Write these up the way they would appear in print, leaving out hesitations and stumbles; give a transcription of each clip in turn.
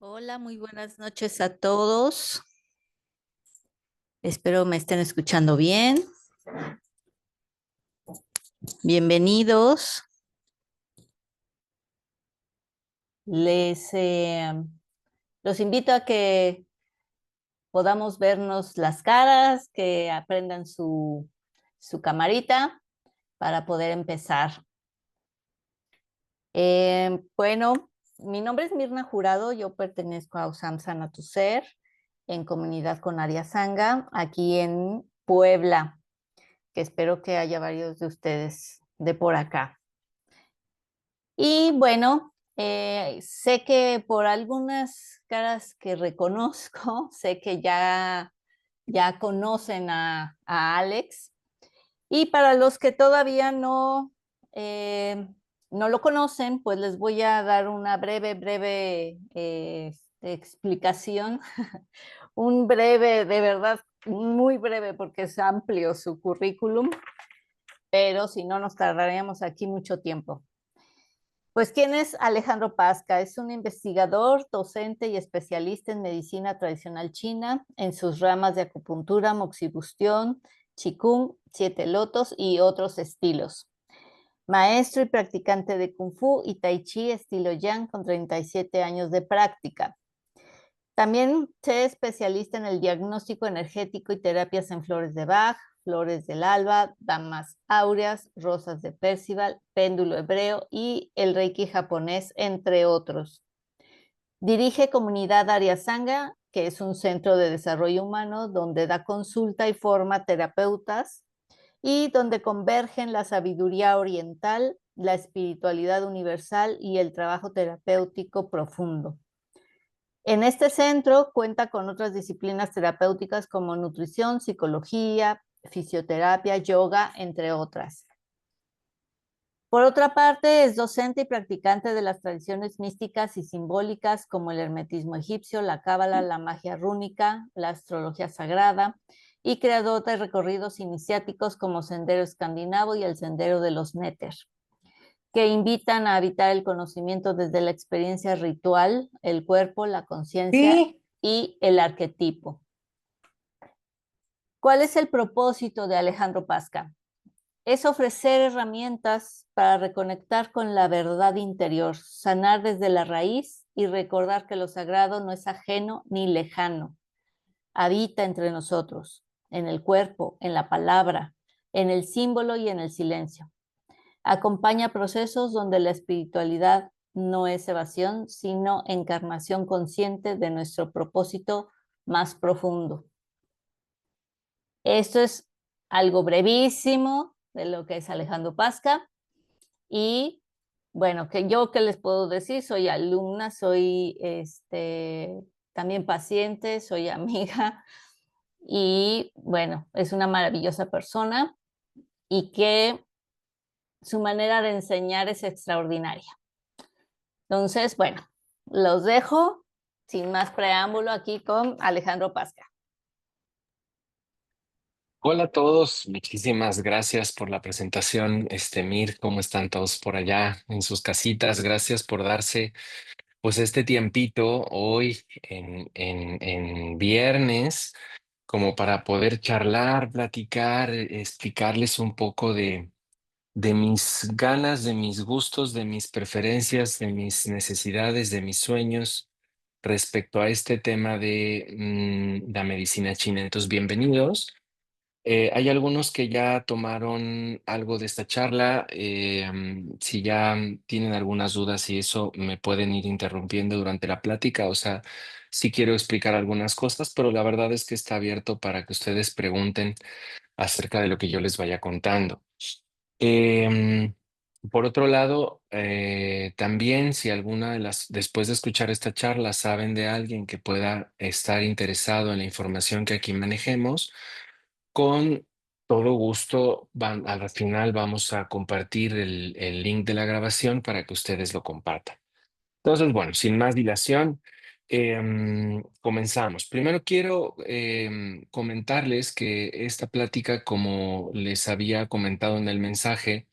Hola, muy buenas noches a todos. Espero me estén escuchando bien. Bienvenidos. Les los invito a que podamos vernos las caras, que aprendan su camarita para poder empezar. Bueno, mi nombre es Mirna Jurado, yo pertenezco a USAM Sana Tu Ser, en comunidad con Aria Sanga, aquí en Puebla, que espero que haya varios de ustedes de por acá. Y bueno, sé que por algunas caras que reconozco, sé que ya conocen a Alex. Y para los que todavía no lo conocen, pues les voy a dar una breve explicación. Un breve, de verdad, muy breve, porque es amplio su currículum, pero si no nos tardaríamos aquí mucho tiempo. Pues, ¿quién es Alejandro Pasca? Es un investigador, docente y especialista en medicina tradicional china en sus ramas de acupuntura, moxibustión, qigong, siete lotos y otros estilos. Maestro y practicante de Kung Fu y Tai Chi estilo Yang con 37 años de práctica. También se especialista en el diagnóstico energético y terapias en flores de Bach, flores del alba, damas áureas, rosas de Percival, péndulo hebreo y el reiki japonés, entre otros. Dirige Comunidad Arya Sanga, que es un centro de desarrollo humano donde da consulta y forma terapeutas y donde convergen la sabiduría oriental, la espiritualidad universal y el trabajo terapéutico profundo. En este centro cuenta con otras disciplinas terapéuticas como nutrición, psicología, fisioterapia, yoga, entre otras. Por otra parte, es docente y practicante de las tradiciones místicas y simbólicas como el hermetismo egipcio, la cábala, la magia rúnica, la astrología sagrada y creador de recorridos iniciáticos como Sendero Escandinavo y el Sendero de los Néter, que invitan a habitar el conocimiento desde la experiencia ritual, el cuerpo, la conciencia Sí, y el arquetipo. ¿Cuál es el propósito de Alejandro Pasca? Es ofrecer herramientas para reconectar con la verdad interior, sanar desde la raíz y recordar que lo sagrado no es ajeno ni lejano. Habita entre nosotros, en el cuerpo, en la palabra, en el símbolo y en el silencio. Acompaña procesos donde la espiritualidad no es evasión, sino encarnación consciente de nuestro propósito más profundo. Esto es algo brevísimo de lo que es Alejandro Pasca. Y bueno, ¿qué les puedo decir? Soy alumna, soy también paciente, soy amiga y bueno, es una maravillosa persona y que su manera de enseñar es extraordinaria. Entonces, bueno, los dejo sin más preámbulo aquí con Alejandro Pasca. hola a todos, muchísimas gracias por la presentación, Mir, ¿cómo están todos por allá en sus casitas? Gracias por darse pues este tiempito hoy en viernes como para poder charlar, platicar, explicarles un poco de mis ganas, de mis gustos, de mis preferencias, de mis necesidades, de mis sueños respecto a este tema de la medicina china. Entonces, bienvenidos. Hay algunos que ya tomaron algo de esta charla. Si ya tienen algunas dudas y eso, me pueden ir interrumpiendo durante la plática. O sea, sí quiero explicar algunas cosas, pero la verdad es que está abierto para que ustedes pregunten acerca de lo que yo les vaya contando. Em, por otro lado, también si alguna de después de escuchar esta charla, saben de alguien que pueda estar interesado en la información que aquí manejemos, con todo gusto, al final vamos a compartir el link de la grabación para que ustedes lo compartan. Entonces, bueno, sin más dilación, comenzamos. Primero quiero comentarles que esta plática, como les había comentado en el mensaje,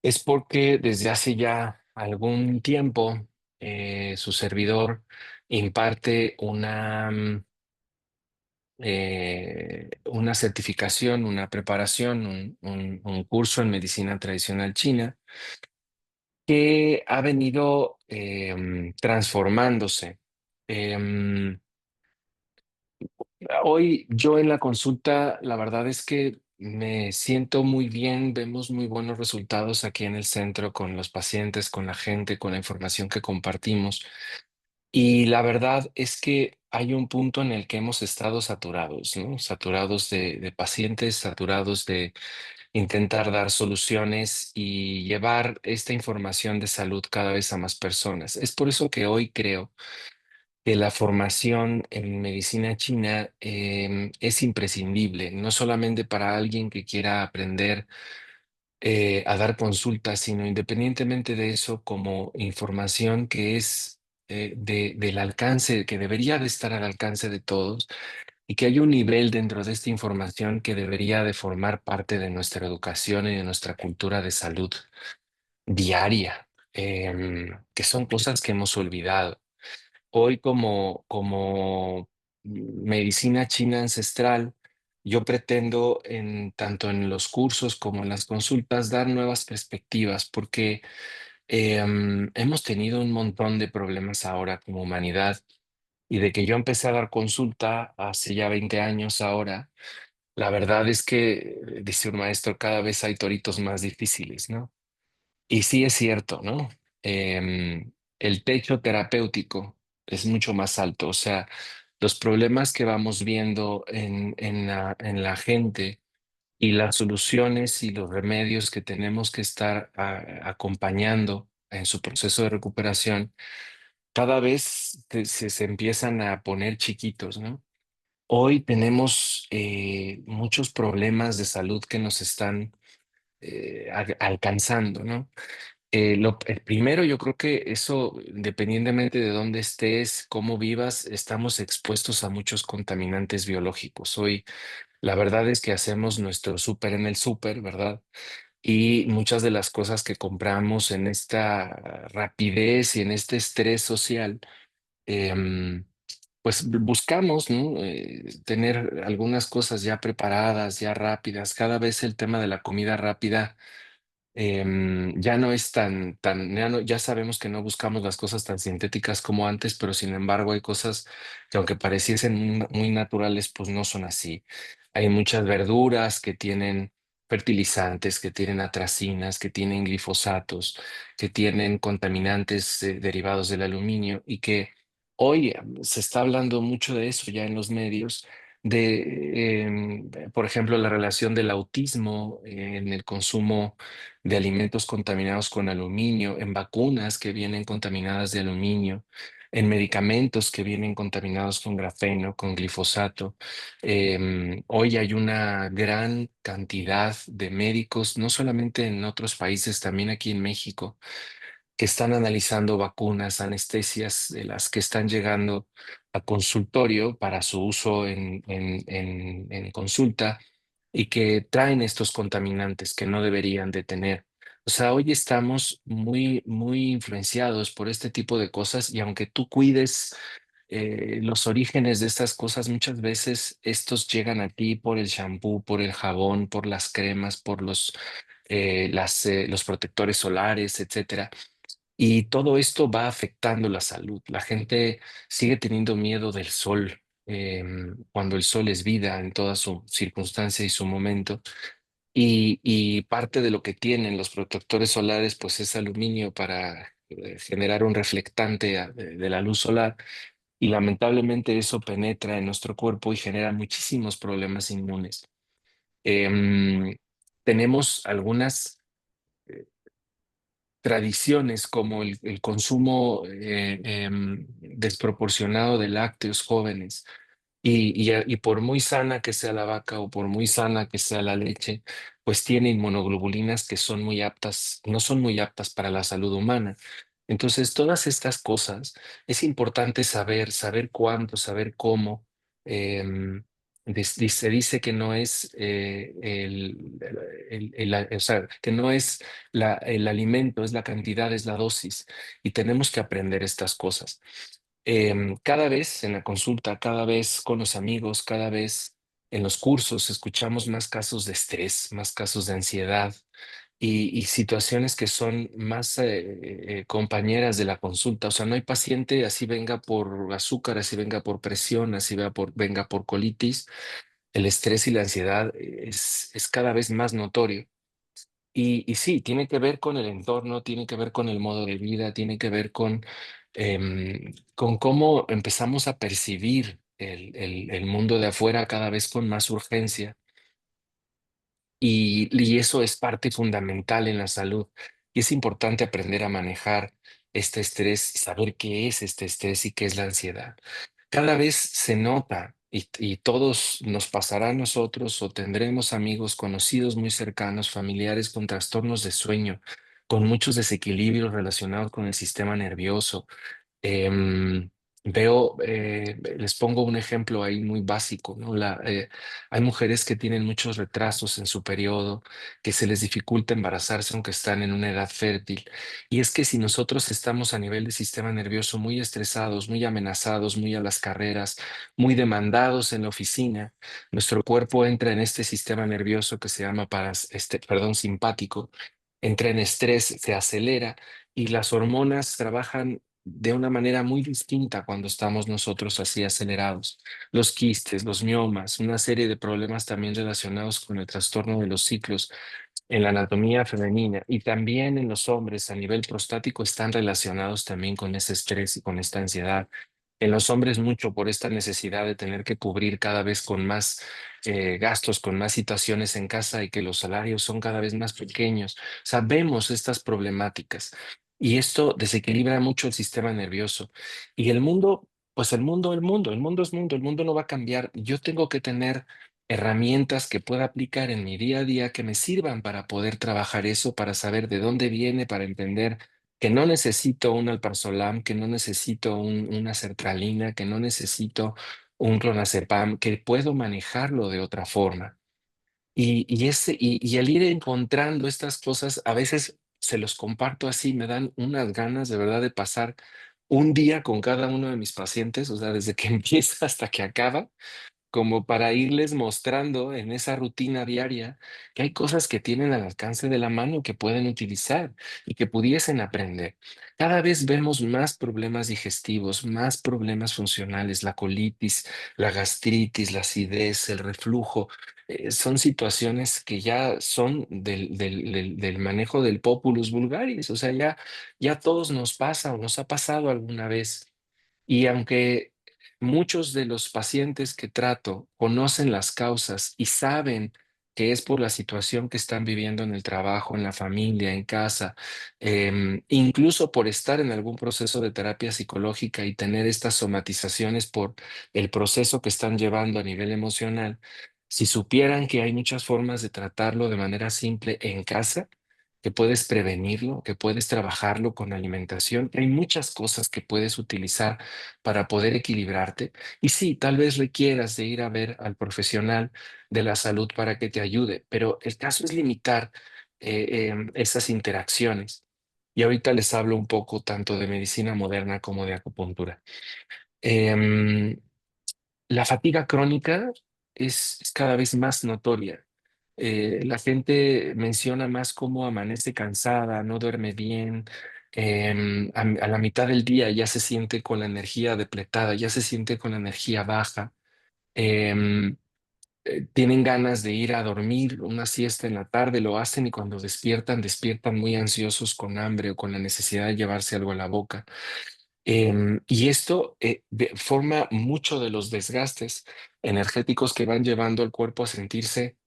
es porque desde hace ya algún tiempo su servidor imparte una certificación, una preparación, un curso en medicina tradicional china que ha venido transformándose. Em, Hoy yo en la consulta, la verdad es que me siento muy bien, vemos muy buenos resultados aquí en el centro con los pacientes, con la gente, con la información que compartimos. Y la verdad es que hay un punto en el que hemos estado saturados, ¿no? Saturados de pacientes, saturados de intentar dar soluciones y llevar esta información de salud cada vez a más personas. Es por eso que hoy creo que la formación en medicina china es imprescindible, no solamente para alguien que quiera aprender a dar consultas, sino independientemente de eso, como información que es del alcance, que debería de estar al alcance de todos y que hay un nivel dentro de esta información que debería de formar parte de nuestra educación y de nuestra cultura de salud diaria, que son cosas que hemos olvidado. Hoy como medicina china ancestral, yo pretendo tanto en los cursos como en las consultas dar nuevas perspectivas porque hemos tenido un montón de problemas ahora como humanidad y de que yo empecé a dar consulta hace ya 20 años ahora, la verdad es que, dice un maestro, cada vez hay toritos más difíciles, ¿no? Y sí es cierto, ¿no? El techo terapéutico es mucho más alto, o sea, los problemas que vamos viendo en la gente y las soluciones y los remedios que tenemos que estar acompañando en su proceso de recuperación, cada vez se empiezan a poner chiquitos, ¿no? Hoy tenemos muchos problemas de salud que nos están alcanzando, ¿no? El primero, yo creo que eso, independientemente de dónde estés, cómo vivas, estamos expuestos a muchos contaminantes biológicos. Hoy, la verdad es que hacemos nuestro súper en el súper, ¿verdad? Y muchas de las cosas que compramos en esta rapidez y en este estrés social, em, pues buscamos, ¿no? Tener algunas cosas ya preparadas, ya rápidas. Cada vez el tema de la comida rápida ya no es ya sabemos que no buscamos las cosas tan sintéticas como antes, pero sin embargo hay cosas que aunque pareciesen muy naturales, pues no son así. Hay muchas verduras que tienen fertilizantes, que tienen atracinas, que tienen glifosatos, que tienen contaminantes derivados del aluminio y que hoy se está hablando mucho de eso ya en los medios por ejemplo, la relación del autismo en el consumo de alimentos contaminados con aluminio, en vacunas que vienen contaminadas de aluminio, en medicamentos que vienen contaminados con grafeno, con glifosato. Hoy hay una gran cantidad de médicos, no solamente en otros países, también aquí en México, que están analizando vacunas, anestesias de las que están llegando a consultorio para su uso en consulta y que traen estos contaminantes que no deberían de tener. O sea, hoy estamos muy, muy influenciados por este tipo de cosas y aunque tú cuides los orígenes de estas cosas, muchas veces estos llegan a ti por el shampoo, por el jabón, por las cremas, por los protectores solares, etcétera. Y todo esto va afectando la salud. La gente sigue teniendo miedo del sol, cuando el sol es vida en toda su circunstancia y su momento. Y parte de lo que tienen los protectores solares, pues es aluminio para generar un reflectante de la luz solar. Y lamentablemente eso penetra en nuestro cuerpo y genera muchísimos problemas inmunes. Em, Tenemos algunas tradiciones como el consumo desproporcionado de lácteos jóvenes y por muy sana que sea la vaca o por muy sana que sea la leche, pues tiene inmunoglobulinas que son muy aptas, no son muy aptas para la salud humana. Entonces, todas estas cosas es importante saber cuándo, saber cómo. em, Se dice que no es o sea, que no es el alimento, es la cantidad, es la dosis, y tenemos que aprender estas cosas. Cada vez en la consulta, cada vez con los amigos, cada vez en los cursos escuchamos más casos de estrés, más casos de ansiedad y situaciones que son más compañeras de la consulta. O sea, no hay paciente, así venga por azúcar, así venga por presión, así venga por colitis. El estrés y la ansiedad es cada vez más notorio. Y sí, tiene que ver con el entorno, tiene que ver con el modo de vida, tiene que ver con cómo empezamos a percibir el mundo de afuera cada vez con más urgencia. Y eso es parte fundamental en la salud. Y es importante aprender a manejar este estrés y saber qué es este estrés y qué es la ansiedad. Cada vez se nota y todos nos pasará a nosotros o tendremos amigos conocidos muy cercanos, familiares con trastornos de sueño, con muchos desequilibrios relacionados con el sistema nervioso. Em, les pongo un ejemplo ahí muy básico, ¿no? Hay mujeres que tienen muchos retrasos en su periodo, que se les dificulta embarazarse aunque están en una edad fértil. Y es que si nosotros estamos a nivel de sistema nervioso muy estresados, muy amenazados, muy a las carreras, muy demandados en la oficina, nuestro cuerpo entra en este sistema nervioso que se llama perdón, simpático, entra en estrés, se acelera y las hormonas trabajan de una manera muy distinta cuando estamos nosotros así acelerados. Los quistes, los miomas, una serie de problemas también relacionados con el trastorno de los ciclos en la anatomía femenina y también en los hombres a nivel prostático están relacionados también con ese estrés y con esta ansiedad. En los hombres mucho por esta necesidad de tener que cubrir cada vez con más gastos, con más situaciones en casa y que los salarios son cada vez más pequeños. Sabemos estas problemáticas y esto desequilibra mucho el sistema nervioso. Y el mundo, pues el mundo es mundo, el mundo no va a cambiar. Yo tengo que tener herramientas que pueda aplicar en mi día a día que me sirvan para poder trabajar eso, para saber de dónde viene, para entender que no necesito un alprazolam, que no necesito una sertralina, que no necesito un clonazepam, que puedo manejarlo de otra forma. Y al ir encontrando estas cosas, a veces se los comparto así, me dan unas ganas de verdad de pasar un día con cada uno de mis pacientes, o sea, desde que empieza hasta que acaba como para irles mostrando en esa rutina diaria que hay cosas que tienen al alcance de la mano que pueden utilizar y que pudiesen aprender. Cada vez vemos más problemas digestivos, más problemas funcionales, la colitis, la gastritis, la acidez, el reflujo. Son situaciones que ya son del manejo del populus vulgaris, o sea, ya a todos nos pasa o nos ha pasado alguna vez. Y aunque muchos de los pacientes que trato conocen las causas y saben que es por la situación que están viviendo en el trabajo, en la familia, en casa, incluso por estar en algún proceso de terapia psicológica y tener estas somatizaciones por el proceso que están llevando a nivel emocional, si supieran que hay muchas formas de tratarlo de manera simple en casa, que puedes prevenirlo, que puedes trabajarlo con alimentación. Hay muchas cosas que puedes utilizar para poder equilibrarte. Y sí, tal vez requieras de ir a ver al profesional de la salud para que te ayude, pero el caso es limitar esas interacciones. Y ahorita les hablo un poco tanto de medicina moderna como de acupuntura. Em, la fatiga crónica es cada vez más notoria. La gente menciona más cómo amanece cansada, no duerme bien, a la mitad del día ya se siente con la energía depletada, ya se siente con la energía baja. em, Tienen ganas de ir a dormir una siesta en la tarde, lo hacen y cuando despiertan, despiertan muy ansiosos con hambre o con la necesidad de llevarse algo a la boca. Y esto forma mucho de los desgastes energéticos que van llevando al cuerpo a sentirse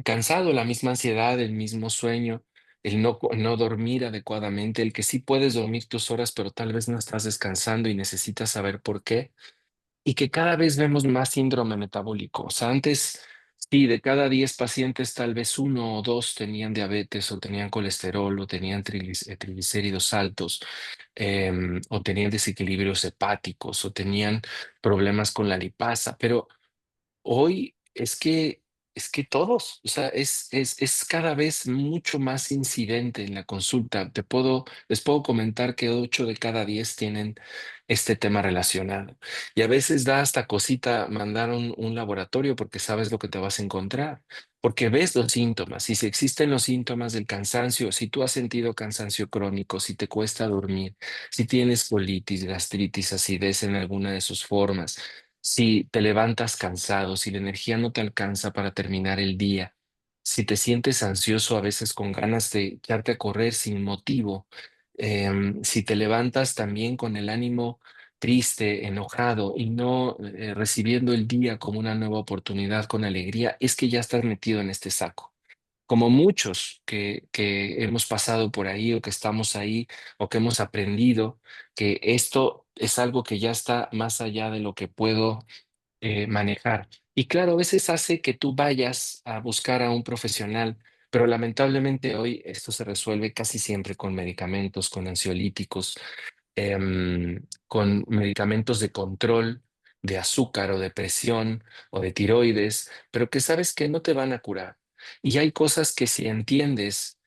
cansado, la misma ansiedad, el mismo sueño, el no dormir adecuadamente, el que sí puedes dormir tus horas, pero tal vez no estás descansando y necesitas saber por qué. Y que cada vez vemos más síndrome metabólico. O sea, antes, sí, de cada 10 pacientes, tal vez uno o dos tenían diabetes o tenían colesterol o tenían triglicéridos altos, o tenían desequilibrios hepáticos o tenían problemas con la lipasa. Pero hoy es que es que todos, o sea, es cada vez mucho más incidente en la consulta. Les puedo comentar que 8 de cada 10 tienen este tema relacionado. Y a veces da hasta cosita mandar un laboratorio porque sabes lo que te vas a encontrar, porque ves los síntomas. Y si existen los síntomas del cansancio, si tú has sentido cansancio crónico, si te cuesta dormir, si tienes colitis, gastritis, acidez en alguna de sus formas, si te levantas cansado, si la energía no te alcanza para terminar el día, si te sientes ansioso a veces con ganas de echarte a correr sin motivo, si te levantas también con el ánimo triste, enojado y no recibiendo el día como una nueva oportunidad con alegría, es que ya estás metido en este saco. Como muchos que hemos pasado por ahí o que estamos ahí o que hemos aprendido que esto es algo que ya está más allá de lo que puedo manejar. Y claro, a veces hace que tú vayas a buscar a un profesional, pero lamentablemente hoy esto se resuelve casi siempre con medicamentos, con ansiolíticos, con medicamentos de control de azúcar o de presión o de tiroides, pero que sabes que no te van a curar. Y hay cosas que si entiendes,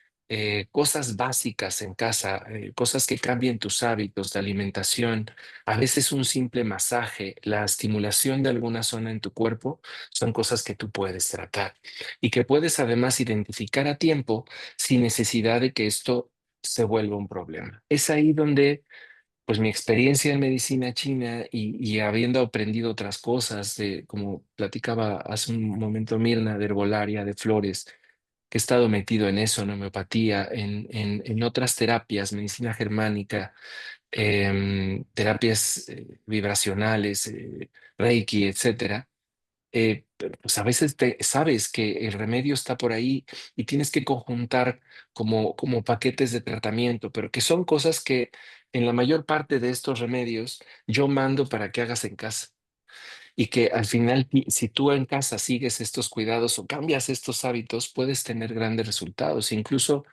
cosas básicas en casa, cosas que cambien tus hábitos de alimentación, a veces un simple masaje, la estimulación de alguna zona en tu cuerpo, son cosas que tú puedes tratar y que puedes además identificar a tiempo sin necesidad de que esto se vuelva un problema. Es ahí donde pues mi experiencia en medicina china y habiendo aprendido otras cosas, como platicaba hace un momento Mirna, de herbolaria, de flores, que he estado metido en eso, en homeopatía, en otras terapias, medicina germánica, terapias vibracionales, Reiki, etcétera. Pues a veces sabes que el remedio está por ahí y tienes que conjuntar como paquetes de tratamiento, pero que son cosas que en la mayor parte de estos remedios yo mando para que hagas en casa y que al final, si tú en casa sigues estos cuidados o cambias estos hábitos, puedes tener grandes resultados, incluso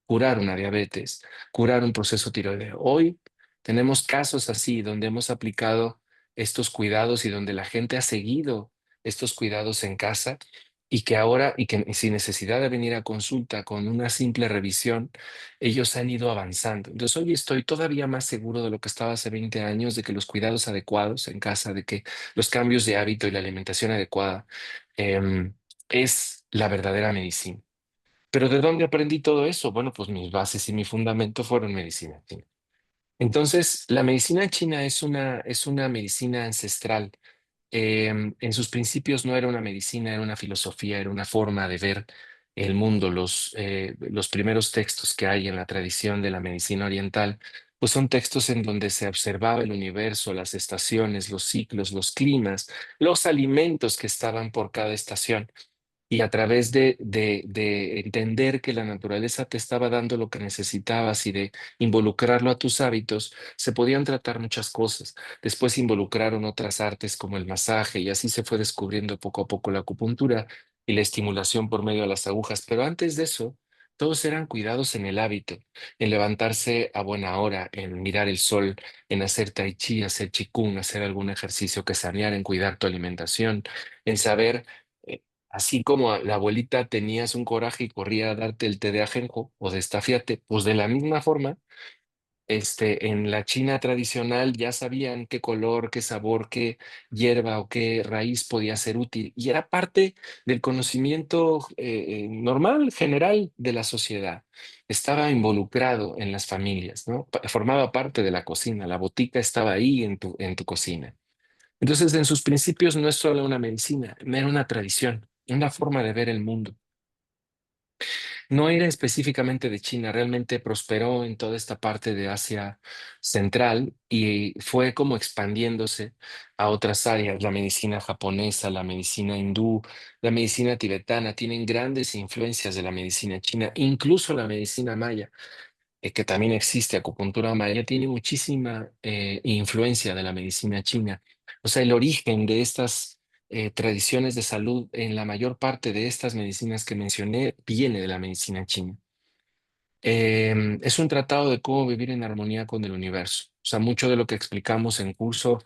curar una diabetes, curar un proceso tiroideo. Hoy tenemos casos así donde hemos aplicado estos cuidados y donde la gente ha seguido estos cuidados en casa y que ahora, y que sin necesidad de venir a consulta con una simple revisión, ellos han ido avanzando. Entonces hoy estoy todavía más seguro de lo que estaba hace 20 años, de que los cuidados adecuados en casa, de que los cambios de hábito y la alimentación adecuada es la verdadera medicina. Pero ¿de dónde aprendí todo eso? Bueno, pues mis bases y mi fundamento fueron medicina china. Entonces, la medicina china es una medicina ancestral. En sus principios no era una medicina, era una filosofía, era una forma de ver el mundo. Los primeros textos que hay en la tradición de la medicina oriental, pues son textos en donde se observaba el universo, las estaciones, los ciclos, los climas, los alimentos que estaban por cada estación. Y a través de entender que la naturaleza te estaba dando lo que necesitabas y de involucrarlo a tus hábitos, se podían tratar muchas cosas. Después involucraron otras artes como el masaje y así se fue descubriendo poco a poco la acupuntura y la estimulación por medio de las agujas. Pero antes de eso, todos eran cuidados en el hábito, en levantarse a buena hora, en mirar el sol, en hacer tai chi, hacer qigong, hacer algún ejercicio que saneara, en cuidar tu alimentación, en saber eh, así como la abuelita tenías un coraje y corría a darte el té de ajenjo o de estafiate, pues de la misma forma, en la China tradicional ya sabían qué color, qué sabor, qué hierba o qué raíz podía ser útil y era parte del conocimiento normal, general de la sociedad. Estaba involucrado en las familias, ¿no? Formaba parte de la cocina, la botica estaba ahí en tu cocina. Entonces, en sus principios no es solo una medicina, era una tradición, una forma de ver el mundo. No era específicamente de China, realmente prosperó en toda esta parte de Asia Central y fue como expandiéndose a otras áreas. La medicina japonesa, la medicina hindú, la medicina tibetana tienen grandes influencias de la medicina china, incluso la medicina maya que también existe acupuntura maya, tiene muchísima influencia de la medicina china. O sea, el origen de estas tradiciones de salud en la mayor parte de estas medicinas que mencioné viene de la medicina china. Es un tratado de cómo vivir en armonía con el universo. O sea, mucho de lo que explicamos en curso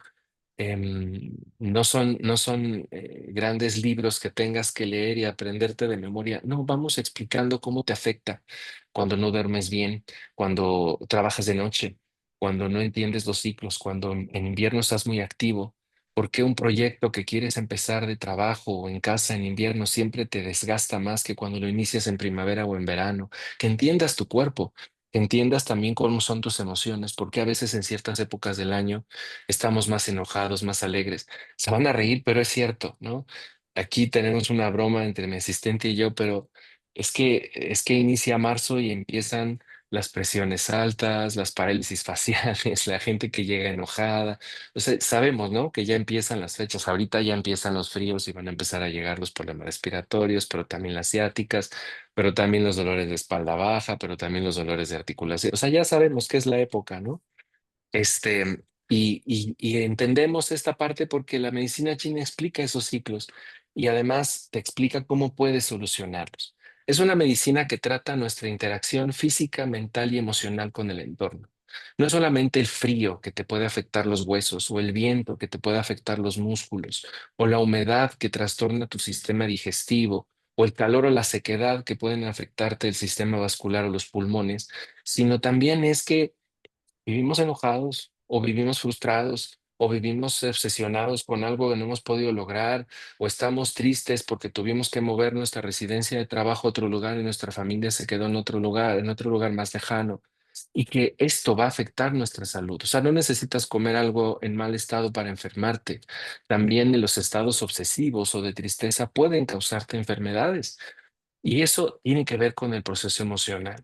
no son grandes libros que tengas que leer y aprenderte de memoria. No, vamos explicando cómo te afecta cuando no duermes bien, cuando trabajas de noche, cuando no entiendes los ciclos, cuando en invierno estás muy activo. ¿Por qué un proyecto que quieres empezar de trabajo o en casa en invierno siempre te desgasta más que cuando lo inicias en primavera o en verano? Que entiendas tu cuerpo, que entiendas también cómo son tus emociones, porque a veces en ciertas épocas del año estamos más enojados, más alegres. Se van a reír, pero es cierto, ¿no? Aquí tenemos una broma entre mi asistente y yo, pero es que inicia marzo y empiezan las presiones altas, las parálisis faciales, la gente que llega enojada. O sea, sabemos, ¿no? Que ya empiezan las fechas. Ahorita ya empiezan los fríos y van a empezar a llegar los problemas respiratorios, pero también las ciáticas, pero también los dolores de espalda baja, pero también los dolores de articulación. O sea, ya sabemos que es la época, ¿no? Y entendemos esta parte porque la medicina china explica esos ciclos y además te explica cómo puedes solucionarlos. Es una medicina que trata nuestra interacción física, mental y emocional con el entorno. No es solamente el frío que te puede afectar los huesos o el viento que te puede afectar los músculos o la humedad que trastorna tu sistema digestivo o el calor o la sequedad que pueden afectarte el sistema vascular o los pulmones, sino también es que vivimos enojados o vivimos frustrados o vivimos obsesionados con algo que no hemos podido lograr o estamos tristes porque tuvimos que mover nuestra residencia de trabajo a otro lugar y nuestra familia se quedó en otro lugar más lejano y que esto va a afectar nuestra salud. O sea, no necesitas comer algo en mal estado para enfermarte. También los estados obsesivos o de tristeza pueden causarte enfermedades y eso tiene que ver con el proceso emocional.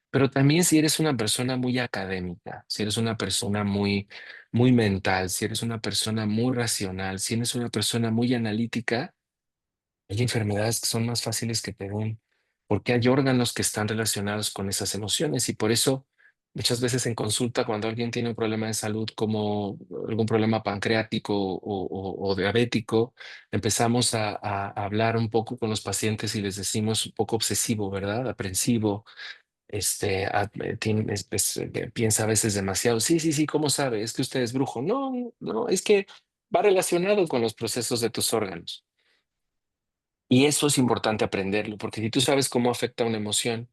Pero también si eres una persona muy académica, si eres una persona muy mental, si eres una persona muy racional, si eres una persona muy analítica, hay enfermedades que son más fáciles que te den, porque hay órganos que están relacionados con esas emociones y por eso muchas veces en consulta cuando alguien tiene un problema de salud como algún problema pancreático o diabético, empezamos a hablar un poco con los pacientes y les decimos un poco obsesivo, ¿verdad? Aprensivo piensa a veces demasiado. Sí, sí, sí, ¿cómo sabe? Es que usted es brujo. No, no, es que va relacionado con los procesos de tus órganos. Y eso es importante aprenderlo, porque si tú sabes cómo afecta una emoción,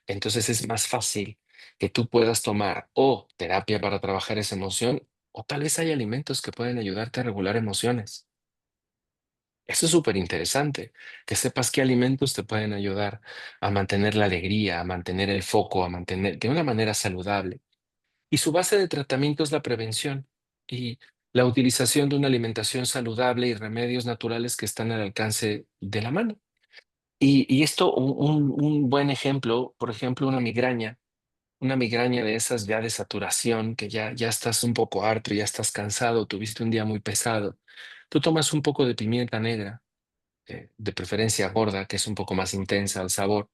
entonces es más fácil que tú puedas tomar o terapia para trabajar esa emoción, o tal vez hay alimentos que pueden ayudarte a regular emociones. Eso es súper interesante, que sepas qué alimentos te pueden ayudar a mantener la alegría, a mantener el foco, a mantener de una manera saludable. Y su base de tratamiento es la prevención y la utilización de una alimentación saludable y remedios naturales que están al alcance de la mano. Y esto, un buen ejemplo, por ejemplo, una migraña de esas ya de saturación, que ya estás un poco harto, ya estás cansado, tuviste un día muy pesado. Tú tomas un poco de pimienta negra, de preferencia gorda, que es un poco más intensa al sabor,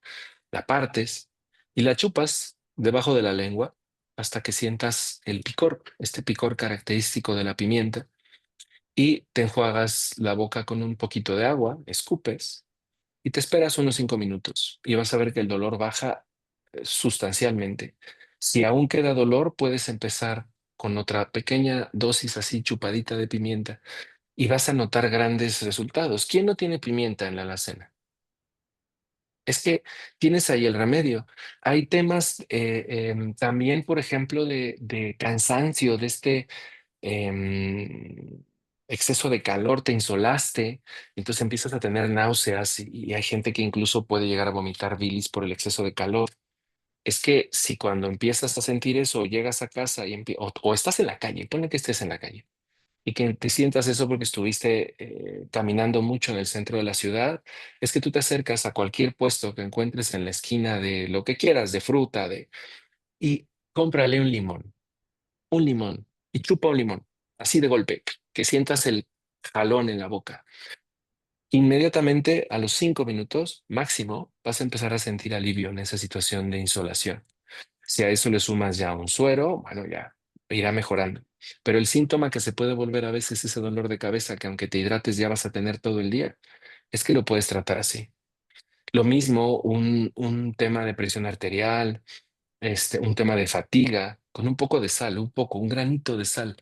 la partes y la chupas debajo de la lengua hasta que sientas el picor, este picor característico de la pimienta, y te enjuagas la boca con un poquito de agua, escupes y te esperas unos 5 minutos y vas a ver que el dolor baja sustancialmente. Si aún queda dolor, puedes empezar con otra pequeña dosis así chupadita de pimienta y vas a notar grandes resultados. ¿Quién no tiene pimienta en la alacena? Es que tienes ahí el remedio. Hay temas también, por ejemplo, de cansancio, de em, exceso de calor, te insolaste, entonces empiezas a tener náuseas y hay gente que incluso puede llegar a vomitar bilis por el exceso de calor. Es que si cuando empiezas a sentir eso, llegas a casa o estás en la calle, ponle que estés en la calle y que te sientas eso porque estuviste caminando mucho en el centro de la ciudad, es que tú te acercas a cualquier puesto que encuentres en la esquina de lo que quieras, de fruta, y cómprale un limón, y chupa un limón, así de golpe, que sientas el jalón en la boca. Inmediatamente, a los 5 minutos máximo, vas a empezar a sentir alivio en esa situación de insolación. Si a eso le sumas ya un suero, bueno, ya irá mejorando. Pero el síntoma que se puede volver a veces ese dolor de cabeza, que aunque te hidrates ya vas a tener todo el día, es que lo puedes tratar así. Lo mismo, un tema de presión arterial, un tema de fatiga, con un poco de sal, un granito de sal.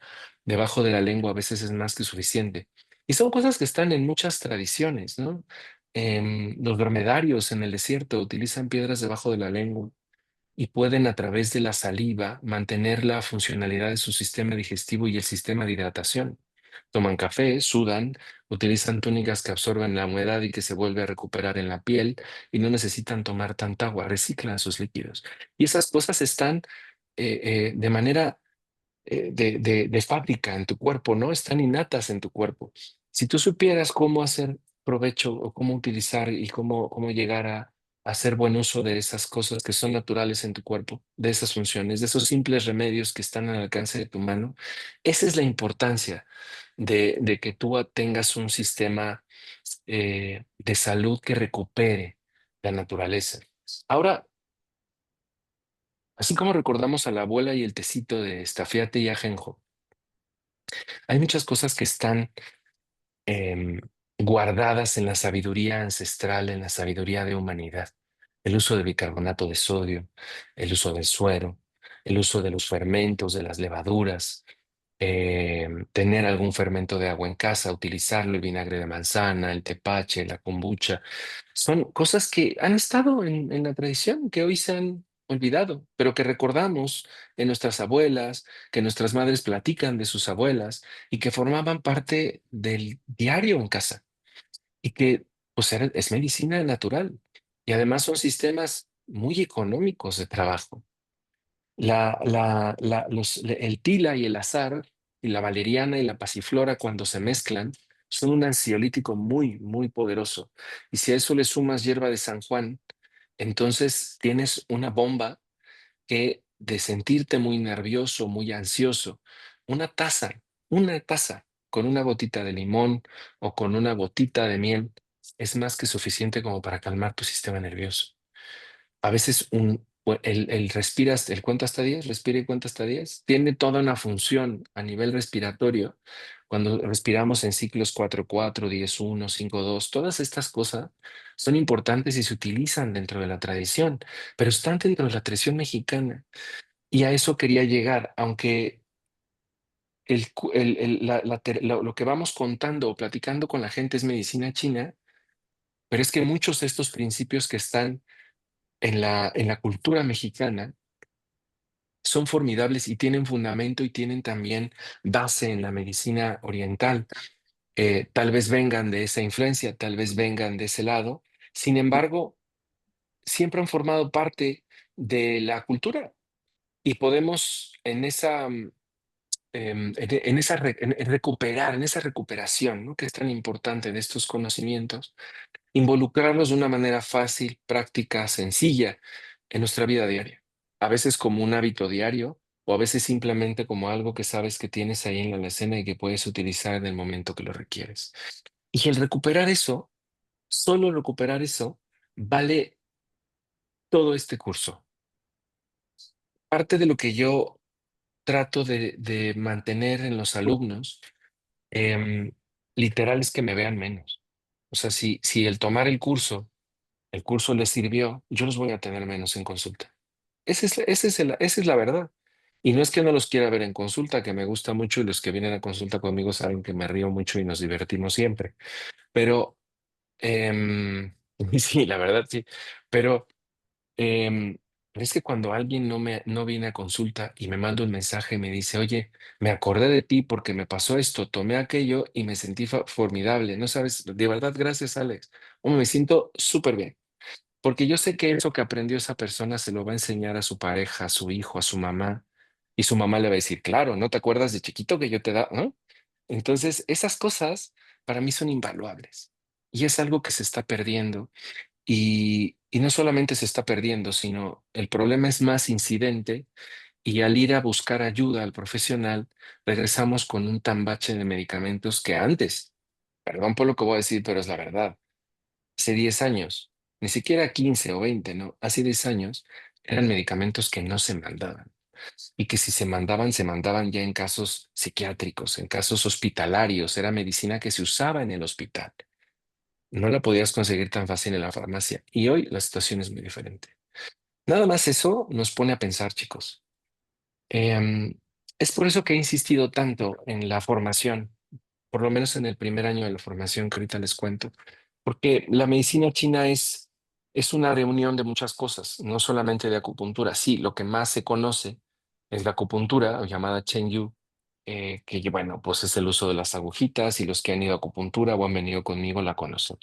debajo de la lengua a veces es más que suficiente. Y son cosas que están en muchas tradiciones, ¿no? Los dromedarios en el desierto utilizan piedras debajo de la lengua y pueden a través de la saliva mantener la funcionalidad de su sistema digestivo y el sistema de hidratación. Toman café, sudan, utilizan túnicas que absorben la humedad y que se vuelve a recuperar en la piel y no necesitan tomar tanta agua, reciclan sus líquidos. Y esas cosas están de manera de fábrica en tu cuerpo, ¿no? Están innatas en tu cuerpo. Si tú supieras cómo hacer provecho o cómo utilizar y cómo llegar a hacer buen uso de esas cosas que son naturales en tu cuerpo, de esas funciones, de esos simples remedios que están al alcance de tu mano, esa es la importancia de que tú tengas un sistema de salud que recupere la naturaleza. Ahora, así como recordamos a la abuela y el tecito de estafiate y ajenjo, hay muchas cosas que están em, guardadas en la sabiduría ancestral, en la sabiduría de humanidad. El uso de bicarbonato de sodio, el uso del suero, el uso de los fermentos, de las levaduras, tener algún fermento de agua en casa, utilizarlo, el vinagre de manzana, el tepache, la kombucha. Son cosas que han estado en la tradición, que hoy se han olvidado, pero que recordamos de nuestras abuelas, que nuestras madres platican de sus abuelas y que formaban parte del diario en casa y que pues es medicina natural y además son sistemas muy económicos de trabajo. El tila y el azar y la valeriana y la pasiflora cuando se mezclan son un ansiolítico muy, muy poderoso. Y si a eso le sumas hierba de San Juan, entonces tienes una bomba que de sentirte muy nervioso, muy ansioso, una taza con una gotita de limón o con una gotita de miel es más que suficiente como para calmar tu sistema nervioso. A veces el respiras, el cuenta hasta 10, respira y cuenta hasta 10, tiene toda una función a nivel respiratorio. Cuando respiramos en ciclos 4-4, 10-1, 5-2, todas estas cosas son importantes y se utilizan dentro de la tradición, pero están dentro de la tradición mexicana. Y a eso quería llegar, aunque lo que vamos contando o platicando con la gente es medicina china, pero es que muchos de estos principios que están en la cultura mexicana son formidables y tienen fundamento y tienen también base en la medicina oriental. Tal vez vengan de esa influencia, tal vez vengan de ese lado. Sin embargo, siempre han formado parte de la cultura y podemos en recuperar, en esa recuperación, ¿no? Que es tan importante de estos conocimientos, involucrarlos de una manera fácil, práctica, sencilla en nuestra vida diaria. A veces como un hábito diario o a veces simplemente como algo que sabes que tienes ahí en la alacena y que puedes utilizar en el momento que lo requieres. Y el recuperar eso, solo recuperar eso, vale todo este curso. Parte de lo que yo trato de mantener en los alumnos, em, literal es que me vean menos. O sea, si el curso les sirvió, yo los voy a tener menos en consulta. Esa es la verdad. Y no es que no los quiera ver en consulta, que me gusta mucho y los que vienen a consulta conmigo saben que me río mucho y nos divertimos siempre. Pero, sí, la verdad sí. Pero Em, es que cuando alguien no viene a consulta y me manda un mensaje y me dice, oye, me acordé de ti porque me pasó esto, tomé aquello y me sentí formidable. No sabes, de verdad, gracias, Alex. Me siento súper bien, porque yo sé que eso que aprendió esa persona se lo va a enseñar a su pareja, a su hijo, a su mamá, y su mamá le va a decir, claro, ¿no te acuerdas de chiquito que yo te da, ¿no? Entonces, esas cosas para mí son invaluables y es algo que se está perdiendo y no solamente se está perdiendo, sino el problema es más incidente y al ir a buscar ayuda al profesional, regresamos con un tambache de medicamentos que antes, perdón por lo que voy a decir, pero es la verdad, hace 10 años, ni siquiera 15 o 20, ¿no? Hace 10 años eran medicamentos que no se mandaban y que si se mandaban ya en casos psiquiátricos, en casos hospitalarios, era medicina que se usaba en el hospital. No la podías conseguir tan fácil en la farmacia. Y hoy la situación es muy diferente. Nada más eso nos pone a pensar, chicos. Em, Es por eso que he insistido tanto en la formación, por lo menos en el primer año de la formación que ahorita les cuento, porque la medicina china es una reunión de muchas cosas, no solamente de acupuntura. Sí, lo que más se conoce es la acupuntura, o llamada Chen Yu, que bueno, pues es el uso de las agujitas y los que han ido a acupuntura o han venido conmigo la conocen.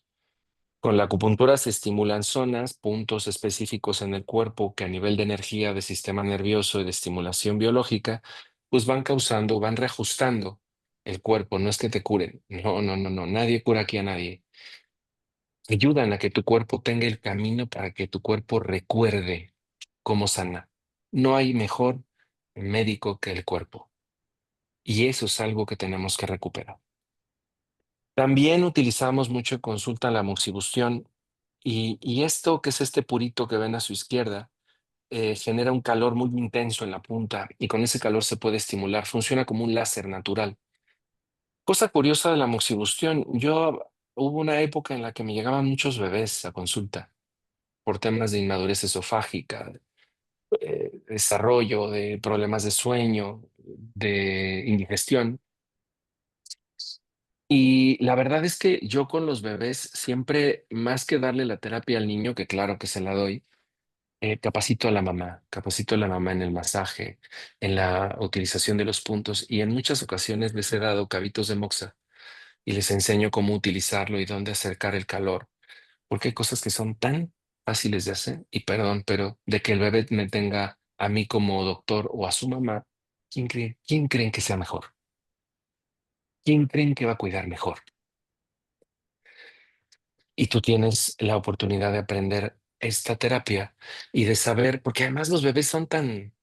Con la acupuntura se estimulan zonas, puntos específicos en el cuerpo que a nivel de energía, de sistema nervioso y de estimulación biológica, pues van causando, van reajustando el cuerpo. No es que te curen, no, no, no, no, nadie cura aquí a nadie. Ayudan a que tu cuerpo tenga el camino para que tu cuerpo recuerde cómo sana. No hay mejor médico que el cuerpo. Y eso es algo que tenemos que recuperar. También utilizamos mucho en consulta la moxibustión y esto, que es este purito que ven a su izquierda, genera un calor muy intenso en la punta y con ese calor se puede estimular. Funciona como un láser natural. Cosa curiosa de la moxibustión, hubo una época en la que me llegaban muchos bebés a consulta por temas de inmadurez esofágica, desarrollo, de problemas de sueño, de indigestión. Y la verdad es que yo con los bebés siempre, más que darle la terapia al niño, que claro que se la doy, capacito a la mamá en el masaje, en la utilización de los puntos y en muchas ocasiones les he dado cabitos de moxa y les enseño cómo utilizarlo y dónde acercar el calor, porque hay cosas que son tan fáciles de hacer y perdón, pero de que el bebé me tenga a mí como doctor o a su mamá, quién creen que sea mejor? ¿Quién creen que va a cuidar mejor? Y tú tienes la oportunidad de aprender esta terapia y de saber, porque además los bebés son tan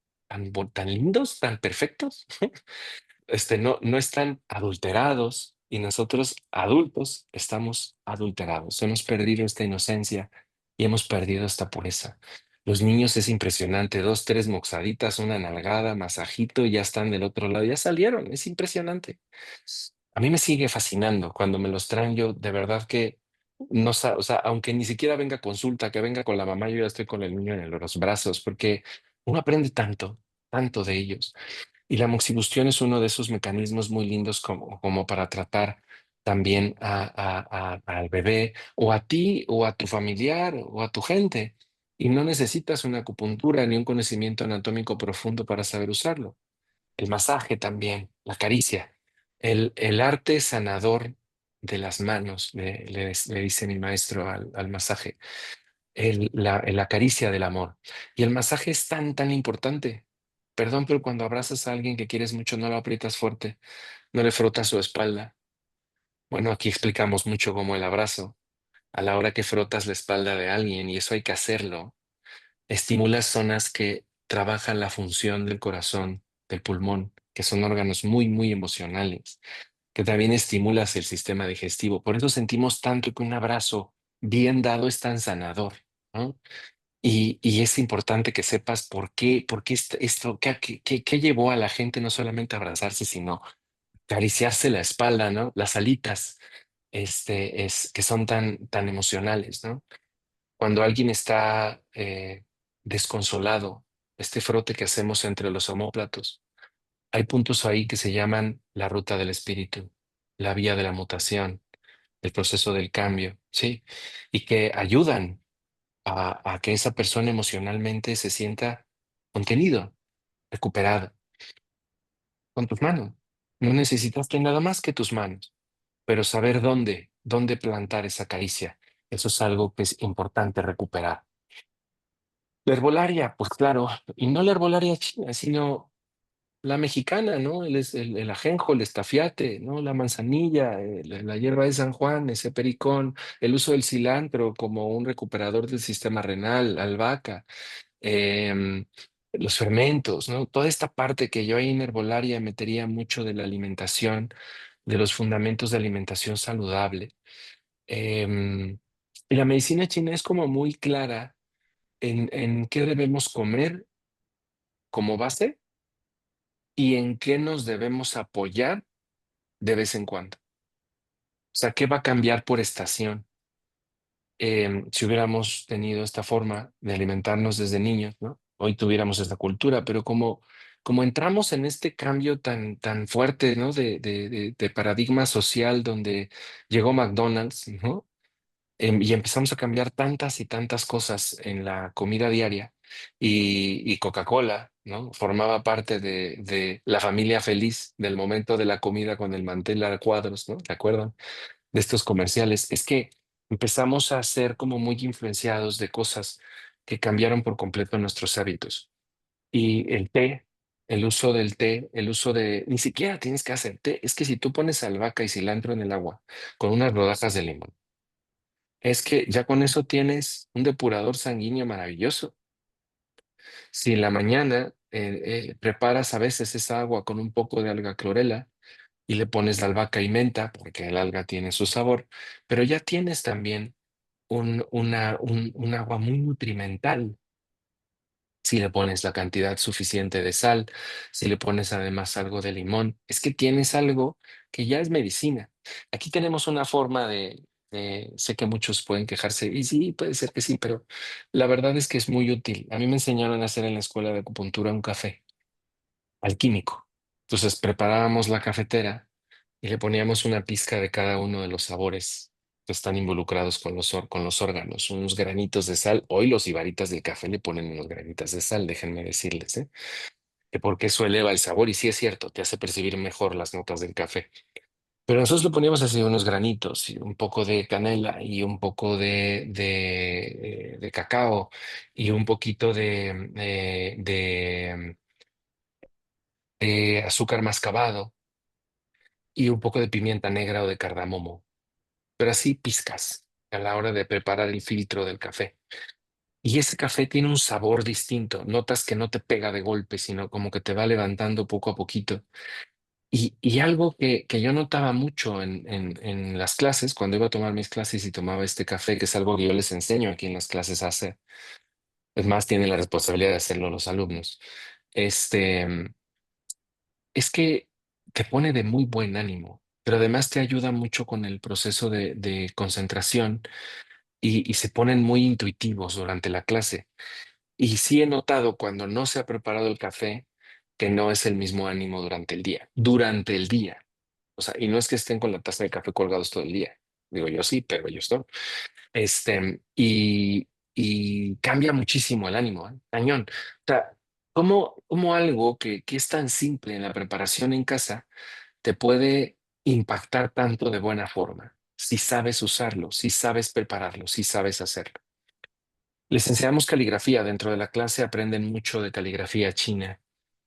lindos, tan perfectos, no están adulterados y nosotros adultos estamos adulterados. Hemos perdido esta inocencia y hemos perdido esta pureza. Los niños es impresionante, dos, tres moxaditas, una nalgada, masajito y ya están del otro lado, ya salieron, es impresionante. A mí me sigue fascinando cuando me los traen yo, de verdad que no, o sea, aunque ni siquiera venga a consulta, que venga con la mamá, yo ya estoy con el niño en los brazos, porque uno aprende tanto, tanto de ellos. Y la moxibustión es uno de esos mecanismos muy lindos como para tratar también al bebé o a ti o a tu familiar o a tu gente. Y no necesitas una acupuntura ni un conocimiento anatómico profundo para saber usarlo. El masaje también, la caricia, el arte sanador de las manos, le dice mi maestro al masaje, la caricia del amor. Y el masaje es tan importante. Perdón, pero cuando abrazas a alguien que quieres mucho, no lo aprietas fuerte, no le frotas su espalda. Bueno, aquí explicamos mucho cómo el abrazo, a la hora que frotas la espalda de alguien, y eso hay que hacerlo, estimulas zonas que trabajan la función del corazón, del pulmón, que son órganos muy emocionales, que también estimulas el sistema digestivo. Por eso sentimos tanto que un abrazo bien dado es tan sanador, ¿no? Y es importante que sepas por qué esto, qué llevó a la gente no solamente a abrazarse, sino acariciarse la espalda, ¿no? Las alitas, que son tan emocionales, ¿no? Cuando alguien está desconsolado, este frote que hacemos entre los omóplatos, hay puntos ahí que se llaman la ruta del espíritu, la vía de la mutación, el proceso del cambio, ¿sí? Y que ayudan a que esa persona emocionalmente se sienta contenido, recuperado, con tus manos. No necesitaste nada más que tus manos, pero saber dónde plantar esa caricia, eso es algo que es importante recuperar. La herbolaria, pues claro, y no la herbolaria china, sino la mexicana, ¿no? El ajenjo, el estafiate, ¿no? La manzanilla, la hierba de San Juan, ese pericón, el uso del cilantro como un recuperador del sistema renal, albahaca, em, los fermentos, ¿no? Toda esta parte que yo ahí en herbolaria metería mucho de la alimentación, de los fundamentos de alimentación saludable. Em, y la medicina china es como muy clara en qué debemos comer como base y en qué nos debemos apoyar de vez en cuando. O sea, qué va a cambiar por estación. Si hubiéramos tenido esta forma de alimentarnos desde niños, ¿no? Hoy tuviéramos esta cultura, pero como como entramos en este cambio tan fuerte, ¿no? De paradigma social donde llegó McDonald's, ¿no? Y empezamos a cambiar tantas y tantas cosas en la comida diaria y Coca-Cola, ¿no? Formaba parte de la familia feliz del momento de la comida con el mantel a cuadros, ¿no? ¿Te acuerdan? De estos comerciales. Es que empezamos a ser como muy influenciados de cosas que cambiaron por completo nuestros hábitos. Y el té, el uso del té, el uso de, ni siquiera tienes que hacer té, es que si tú pones albahaca y cilantro en el agua con unas rodajas de limón, es que ya con eso tienes un depurador sanguíneo maravilloso. Si en la mañana preparas a veces esa agua con un poco de alga clorela y le pones albahaca y menta, porque el alga tiene su sabor, pero ya tienes también un agua muy nutrimental. Si le pones la cantidad suficiente de sal, si le pones además algo de limón, es que tienes algo que ya es medicina. Aquí tenemos una forma sé que muchos pueden quejarse, y sí, puede ser que sí, pero la verdad es que es muy útil. A mí me enseñaron a hacer en la escuela de acupuntura un café alquímico. Entonces preparábamos la cafetera y le poníamos una pizca de cada uno de los sabores que están involucrados con con los órganos, unos granitos de sal. Hoy los ibaritas del café le ponen unos granitas de sal, déjenme decirles, ¿eh? Que porque eso eleva el sabor y sí es cierto, te hace percibir mejor las notas del café. Pero nosotros le poníamos así unos granitos y un poco de canela y un poco de cacao y un poquito de azúcar mascabado y un poco de pimienta negra o de cardamomo, pero así pizcas a la hora de preparar el filtro del café. Y ese café tiene un sabor distinto. Notas que no te pega de golpe, sino como que te va levantando poco a poquito. Y algo que yo notaba mucho en las clases, cuando iba a tomar mis clases y tomaba este café, que es algo que yo les enseño aquí en las clases a hacer, es más, tienen la responsabilidad de hacerlo los alumnos, este, es que te pone de muy buen ánimo, pero además te ayuda mucho con el proceso de concentración y se ponen muy intuitivos durante la clase. Y sí he notado cuando no se ha preparado el café que no es el mismo ánimo durante el día. O sea, y no es que estén con la taza de café colgados todo el día. Digo yo sí, pero ellos no. Y cambia muchísimo el ánimo, ¿eh? Cañón. O sea, ¿cómo algo que es tan simple en la preparación en casa te puede impactar tanto de buena forma? Si sabes usarlo, si sabes prepararlo, si sabes hacerlo. Les enseñamos caligrafía dentro de la clase, aprenden mucho de caligrafía china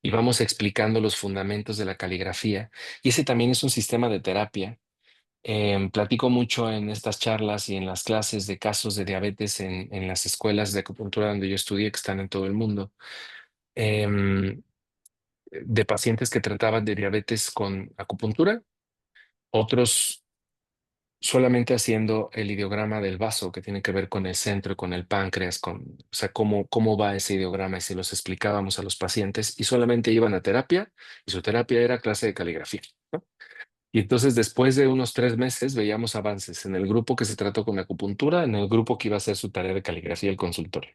y vamos explicando los fundamentos de la caligrafía. Y ese también es un sistema de terapia. Platico mucho en estas charlas y en las clases de casos de diabetes en las escuelas de acupuntura donde yo estudié, que están en todo el mundo, em, de pacientes que trataban de diabetes con acupuntura, otros solamente haciendo el ideograma del vaso, que tiene que ver con el centro, con el páncreas, o sea, cómo va ese ideograma y se los explicábamos a los pacientes y solamente iban a terapia y su terapia era clase de caligrafía, ¿no? Y entonces después de unos 3 meses veíamos avances en el grupo que se trató con acupuntura, en el grupo que iba a hacer su tarea de caligrafía el consultorio.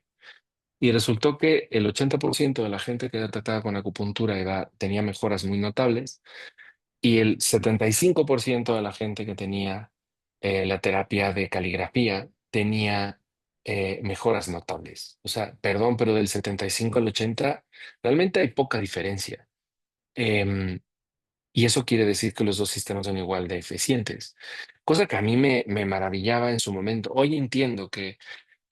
Y resultó que el 80% de la gente que era tratada con acupuntura tenía mejoras muy notables y el 75% de la gente que tenía la terapia de caligrafía tenía mejoras notables. O sea, perdón, pero del 75 al 80 realmente hay poca diferencia. Em, y eso quiere decir que los dos sistemas son igual de eficientes, cosa que a mí me maravillaba en su momento. Hoy entiendo que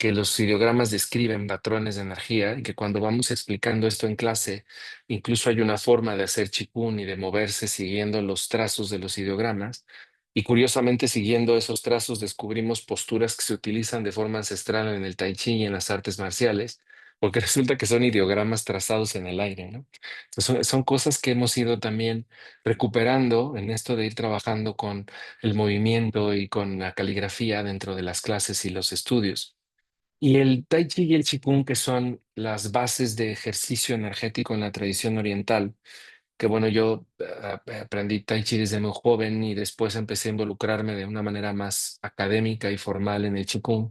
los ideogramas describen patrones de energía y que cuando vamos explicando esto en clase, incluso hay una forma de hacer chikun y de moverse siguiendo los trazos de los ideogramas. Y curiosamente, siguiendo esos trazos, descubrimos posturas que se utilizan de forma ancestral en el tai chi y en las artes marciales, porque resulta que son ideogramas trazados en el aire, ¿no? Entonces, son cosas que hemos ido también recuperando en esto de ir trabajando con el movimiento y con la caligrafía dentro de las clases y los estudios. Y el Tai Chi y el Qigong, que son las bases de ejercicio energético en la tradición oriental, que bueno, yo aprendí Tai Chi desde muy joven y después empecé a involucrarme de una manera más académica y formal en el Qigong.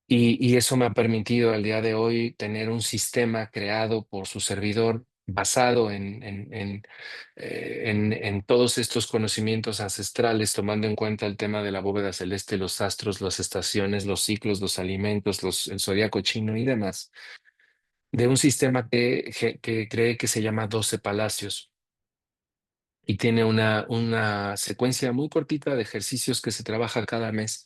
Y eso me ha permitido al día de hoy tener un sistema creado por su servidor basado en todos estos conocimientos ancestrales, tomando en cuenta el tema de la bóveda celeste, los astros, las estaciones, los ciclos, los alimentos, el zodiaco chino y demás, de un sistema que cree que se llama 12 palacios y tiene una secuencia muy cortita de ejercicios que se trabaja cada mes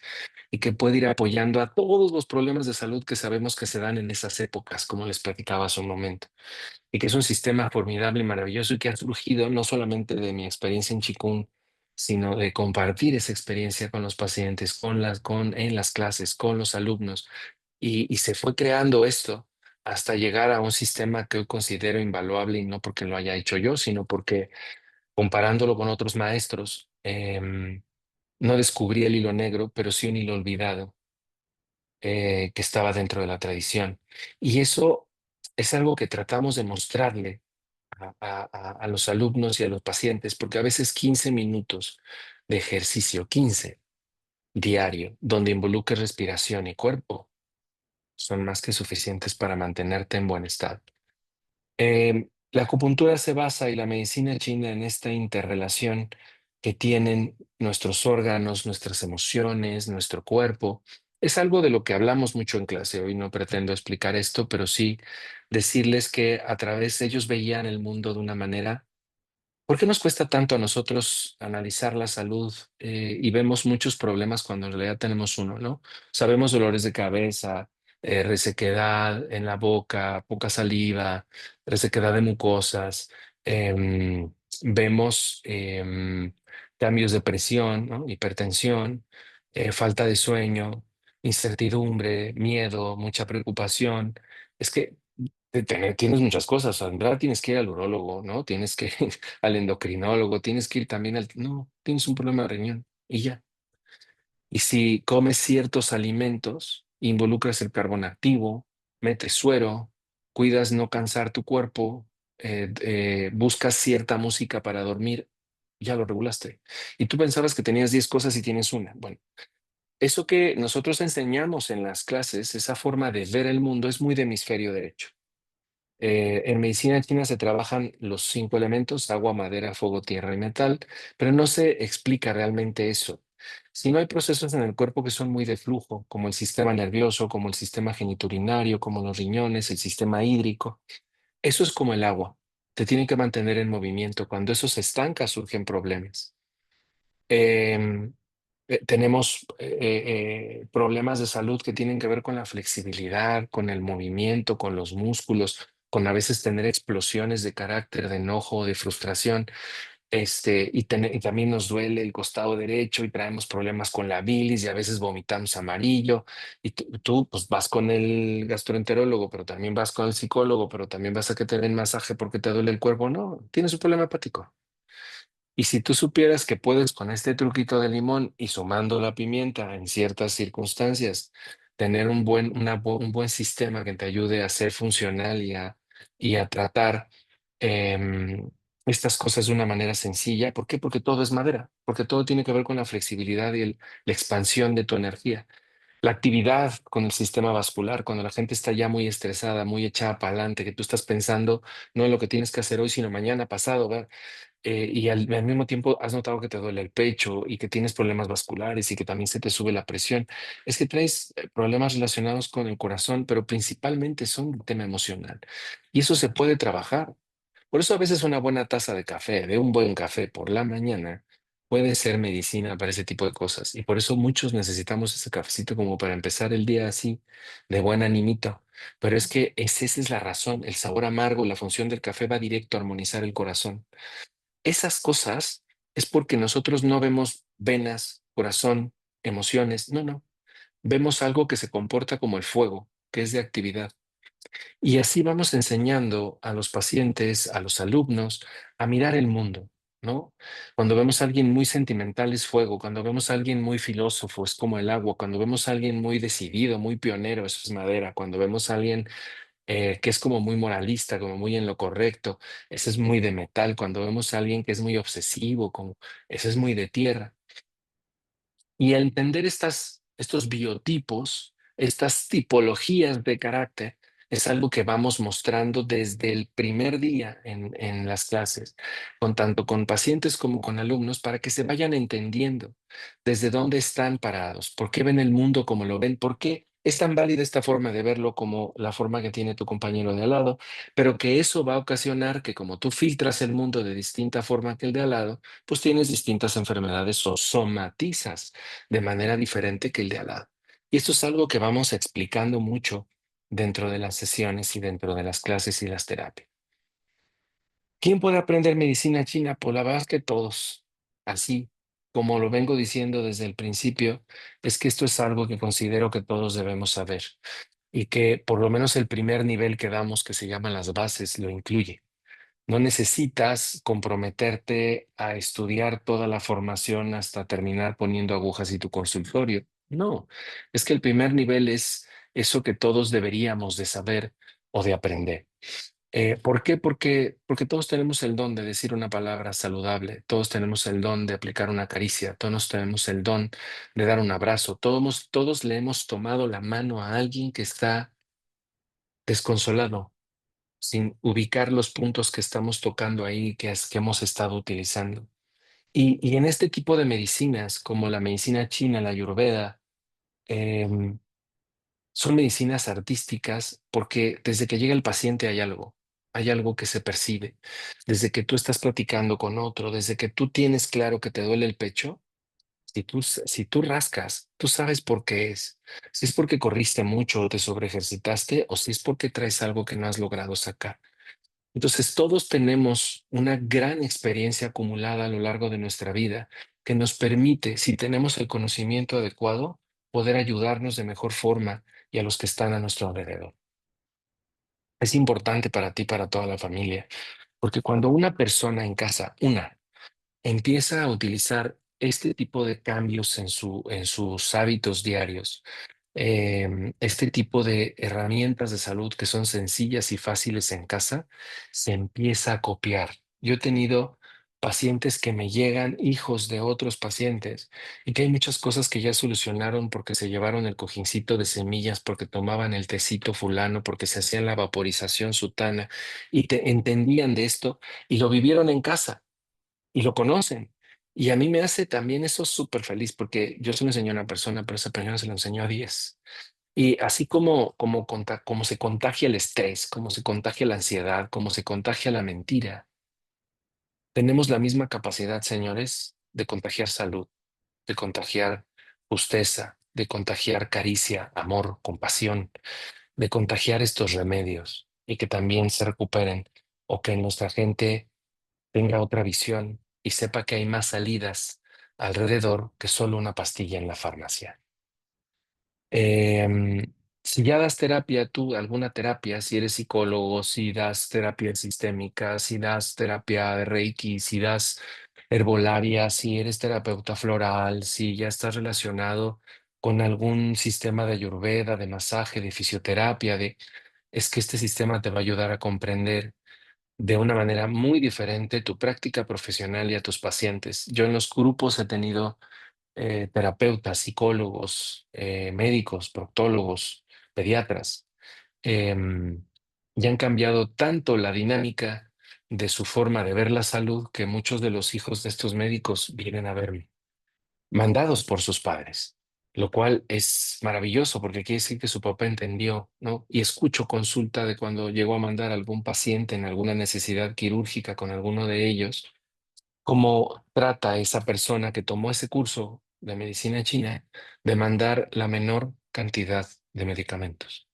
y que puede ir apoyando a todos los problemas de salud que sabemos que se dan en esas épocas, como les platicaba hace un momento, y que es un sistema formidable y maravilloso y que ha surgido no solamente de mi experiencia en Qigong, sino de compartir esa experiencia con los pacientes, en las clases, con los alumnos, y se fue creando esto hasta llegar a un sistema que hoy considero invaluable y no porque lo haya hecho yo, sino porque comparándolo con otros maestros, no descubrí el hilo negro, pero sí un hilo olvidado que estaba dentro de la tradición. Y eso es algo que tratamos de mostrarle a los alumnos y a los pacientes, porque a veces 15 minutos de ejercicio, 15 diario, donde involucre respiración y cuerpo, son más que suficientes para mantenerte en buen estado. La acupuntura se basa y la medicina china en esta interrelación que tienen nuestros órganos, nuestras emociones, nuestro cuerpo. Es algo de lo que hablamos mucho en clase. Hoy no pretendo explicar esto, pero sí decirles que a través ellos veían el mundo de una manera. ¿Por qué nos cuesta tanto a nosotros analizar la salud y vemos muchos problemas cuando en realidad tenemos uno, ¿no? Sabemos dolores de cabeza, resequedad en la boca, poca saliva, resequedad de mucosas, vemos cambios de presión, ¿no? Hipertensión, falta de sueño, incertidumbre, miedo, mucha preocupación. Es que tienes muchas cosas, Sandra, tienes que ir al urólogo, ¿no? Tienes que ir al endocrinólogo, tienes que ir también al. No, tienes un problema de riñón y ya. Y si comes ciertos alimentos, involucras el carbón activo, metes suero, cuidas no cansar tu cuerpo, buscas cierta música para dormir, ya lo regulaste. Y tú pensabas que tenías 10 cosas y tienes una. Bueno, eso que nosotros enseñamos en las clases, esa forma de ver el mundo, es muy de hemisferio derecho. En medicina china se trabajan los 5 elementos, agua, madera, fuego, tierra y metal, pero no se explica realmente eso. Si no hay procesos en el cuerpo que son muy de flujo, como el sistema nervioso, como el sistema genitourinario, como los riñones, el sistema hídrico, eso es como el agua. Te tiene que mantener en movimiento. Cuando eso se estanca, surgen problemas. Em, Tenemos problemas de salud que tienen que ver con la flexibilidad, con el movimiento, con los músculos, con a veces tener explosiones de carácter, de enojo, de frustración. Y también nos duele el costado derecho y traemos problemas con la bilis y a veces vomitamos amarillo. Y tú, pues vas con el gastroenterólogo, pero también vas con el psicólogo, pero también vas a que te den masaje porque te duele el cuerpo. No, tienes un problema hepático. Y si tú supieras que puedes con este truquito de limón y sumando la pimienta en ciertas circunstancias, tener un buen sistema que te ayude a ser funcional y a tratar em, estas cosas de una manera sencilla. ¿Por qué? Porque todo es madera, porque todo tiene que ver con la flexibilidad y la expansión de tu energía. La actividad con el sistema vascular, cuando la gente está ya muy estresada, muy echada para adelante, que tú estás pensando no en lo que tienes que hacer hoy, sino mañana, pasado, ¿verdad? Y al mismo tiempo has notado que te duele el pecho y que tienes problemas vasculares y que también se te sube la presión. Es que traes problemas relacionados con el corazón, pero principalmente son un tema emocional. Y eso se puede trabajar. Por eso a veces una buena taza de café, de un buen café por la mañana, puede ser medicina para ese tipo de cosas. Y por eso muchos necesitamos ese cafecito como para empezar el día así, de buen animito. Pero es que esa es la razón. El sabor amargo, la función del café va directo a armonizar el corazón. Esas cosas es porque nosotros no vemos venas, corazón, emociones. No, no. Vemos algo que se comporta como el fuego, que es de actividad. Y así vamos enseñando a los pacientes, a los alumnos, a mirar el mundo, ¿no? Cuando vemos a alguien muy sentimental es fuego, cuando vemos a alguien muy filósofo es como el agua, cuando vemos a alguien muy decidido, muy pionero, eso es madera, cuando vemos a alguien que es como muy moralista, como muy en lo correcto, ese es muy de metal, cuando vemos a alguien que es muy obsesivo, como ese es muy de tierra. Y al entender estos biotipos, estas tipologías de carácter, Es algo que vamos mostrando desde el primer día en las clases, con tanto con pacientes como con alumnos, para que se vayan entendiendo desde dónde están parados, por qué ven el mundo como lo ven, por qué es tan válida esta forma de verlo como la forma que tiene tu compañero de al lado, pero que eso va a ocasionar que como tú filtras el mundo de distinta forma que el de al lado, pues tienes distintas enfermedades o somatizas de manera diferente que el de al lado. Y esto es algo que vamos explicando mucho dentro de las sesiones y dentro de las clases y las terapias. ¿Quién puede aprender medicina china? Pues la verdad es que todos. Así como lo vengo diciendo desde el principio, es que esto es algo que considero que todos debemos saber y que por lo menos el primer nivel que damos, que se llaman las bases, lo incluye. No necesitas comprometerte a estudiar toda la formación hasta terminar poniendo agujas y tu consultorio. No, es que el primer nivel es eso que todos deberíamos de saber o de aprender. ¿Por qué? Porque todos tenemos el don de decir una palabra saludable, todos tenemos el don de aplicar una caricia, todos tenemos el don de dar un abrazo, todos le hemos tomado la mano a alguien que está desconsolado, sin ubicar los puntos que estamos tocando ahí, que hemos estado utilizando. Y en este tipo de medicinas, como la medicina china, la Ayurveda, em, son medicinas artísticas porque desde que llega el paciente hay algo que se percibe. Desde que tú estás platicando con otro, desde que tú tienes claro que te duele el pecho, si tú rascas, tú sabes por qué es. Si es porque corriste mucho o te sobreejercitaste o si es porque traes algo que no has logrado sacar. Entonces, todos tenemos una gran experiencia acumulada a lo largo de nuestra vida que nos permite, si tenemos el conocimiento adecuado, poder ayudarnos de mejor forma y a los que están a nuestro alrededor. Es importante para ti, para toda la familia, porque cuando una persona en casa, empieza a utilizar este tipo de cambios en sus hábitos diarios, este tipo de herramientas de salud que son sencillas y fáciles en casa, se empieza a copiar. Yo he tenido pacientes que me llegan, hijos de otros pacientes, y que hay muchas cosas que ya solucionaron porque se llevaron el cojincito de semillas, porque tomaban el tecito fulano, porque se hacían la vaporización sutana y entendían de esto y lo vivieron en casa y lo conocen. Y a mí me hace también eso súper feliz porque yo se lo enseño a una persona, pero esa persona se lo enseñó a 10. Y así como se contagia el estrés, como se contagia la ansiedad, como se contagia la mentira, tenemos la misma capacidad, señores, de contagiar salud, de contagiar justeza, de contagiar caricia, amor, compasión, de contagiar estos remedios y que también se recuperen o que nuestra gente tenga otra visión y sepa que hay más salidas alrededor que solo una pastilla en la farmacia. Em, si ya das terapia, tú, alguna terapia, si eres psicólogo, si das terapia sistémica, si das terapia de Reiki, si das herbolaria, si eres terapeuta floral, si ya estás relacionado con algún sistema de ayurveda, de masaje, de fisioterapia, es que este sistema te va a ayudar a comprender de una manera muy diferente tu práctica profesional y a tus pacientes. Yo en los grupos he tenido terapeutas, psicólogos, médicos, proctólogos, pediatras, em, y han cambiado tanto la dinámica de su forma de ver la salud que muchos de los hijos de estos médicos vienen a verme, mandados por sus padres, lo cual es maravilloso porque quiere decir que su papá entendió, ¿no? Y escucho consulta de cuando llegó a mandar a algún paciente en alguna necesidad quirúrgica con alguno de ellos, cómo trata esa persona que tomó ese curso de medicina china de mandar la menor cantidad de medicamentos,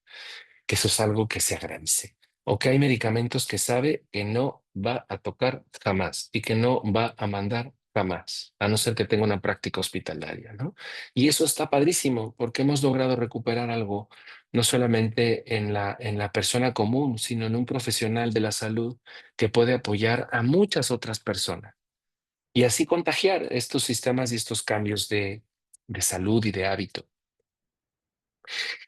que eso es algo que se agradece. O que hay medicamentos que sabe que no va a tocar jamás y que no va a mandar jamás, a no ser que tenga una práctica hospitalaria, ¿no? Y eso está padrísimo porque hemos logrado recuperar algo, no solamente en la persona común, sino en un profesional de la salud que puede apoyar a muchas otras personas y así contagiar estos sistemas y estos cambios de salud y de hábito.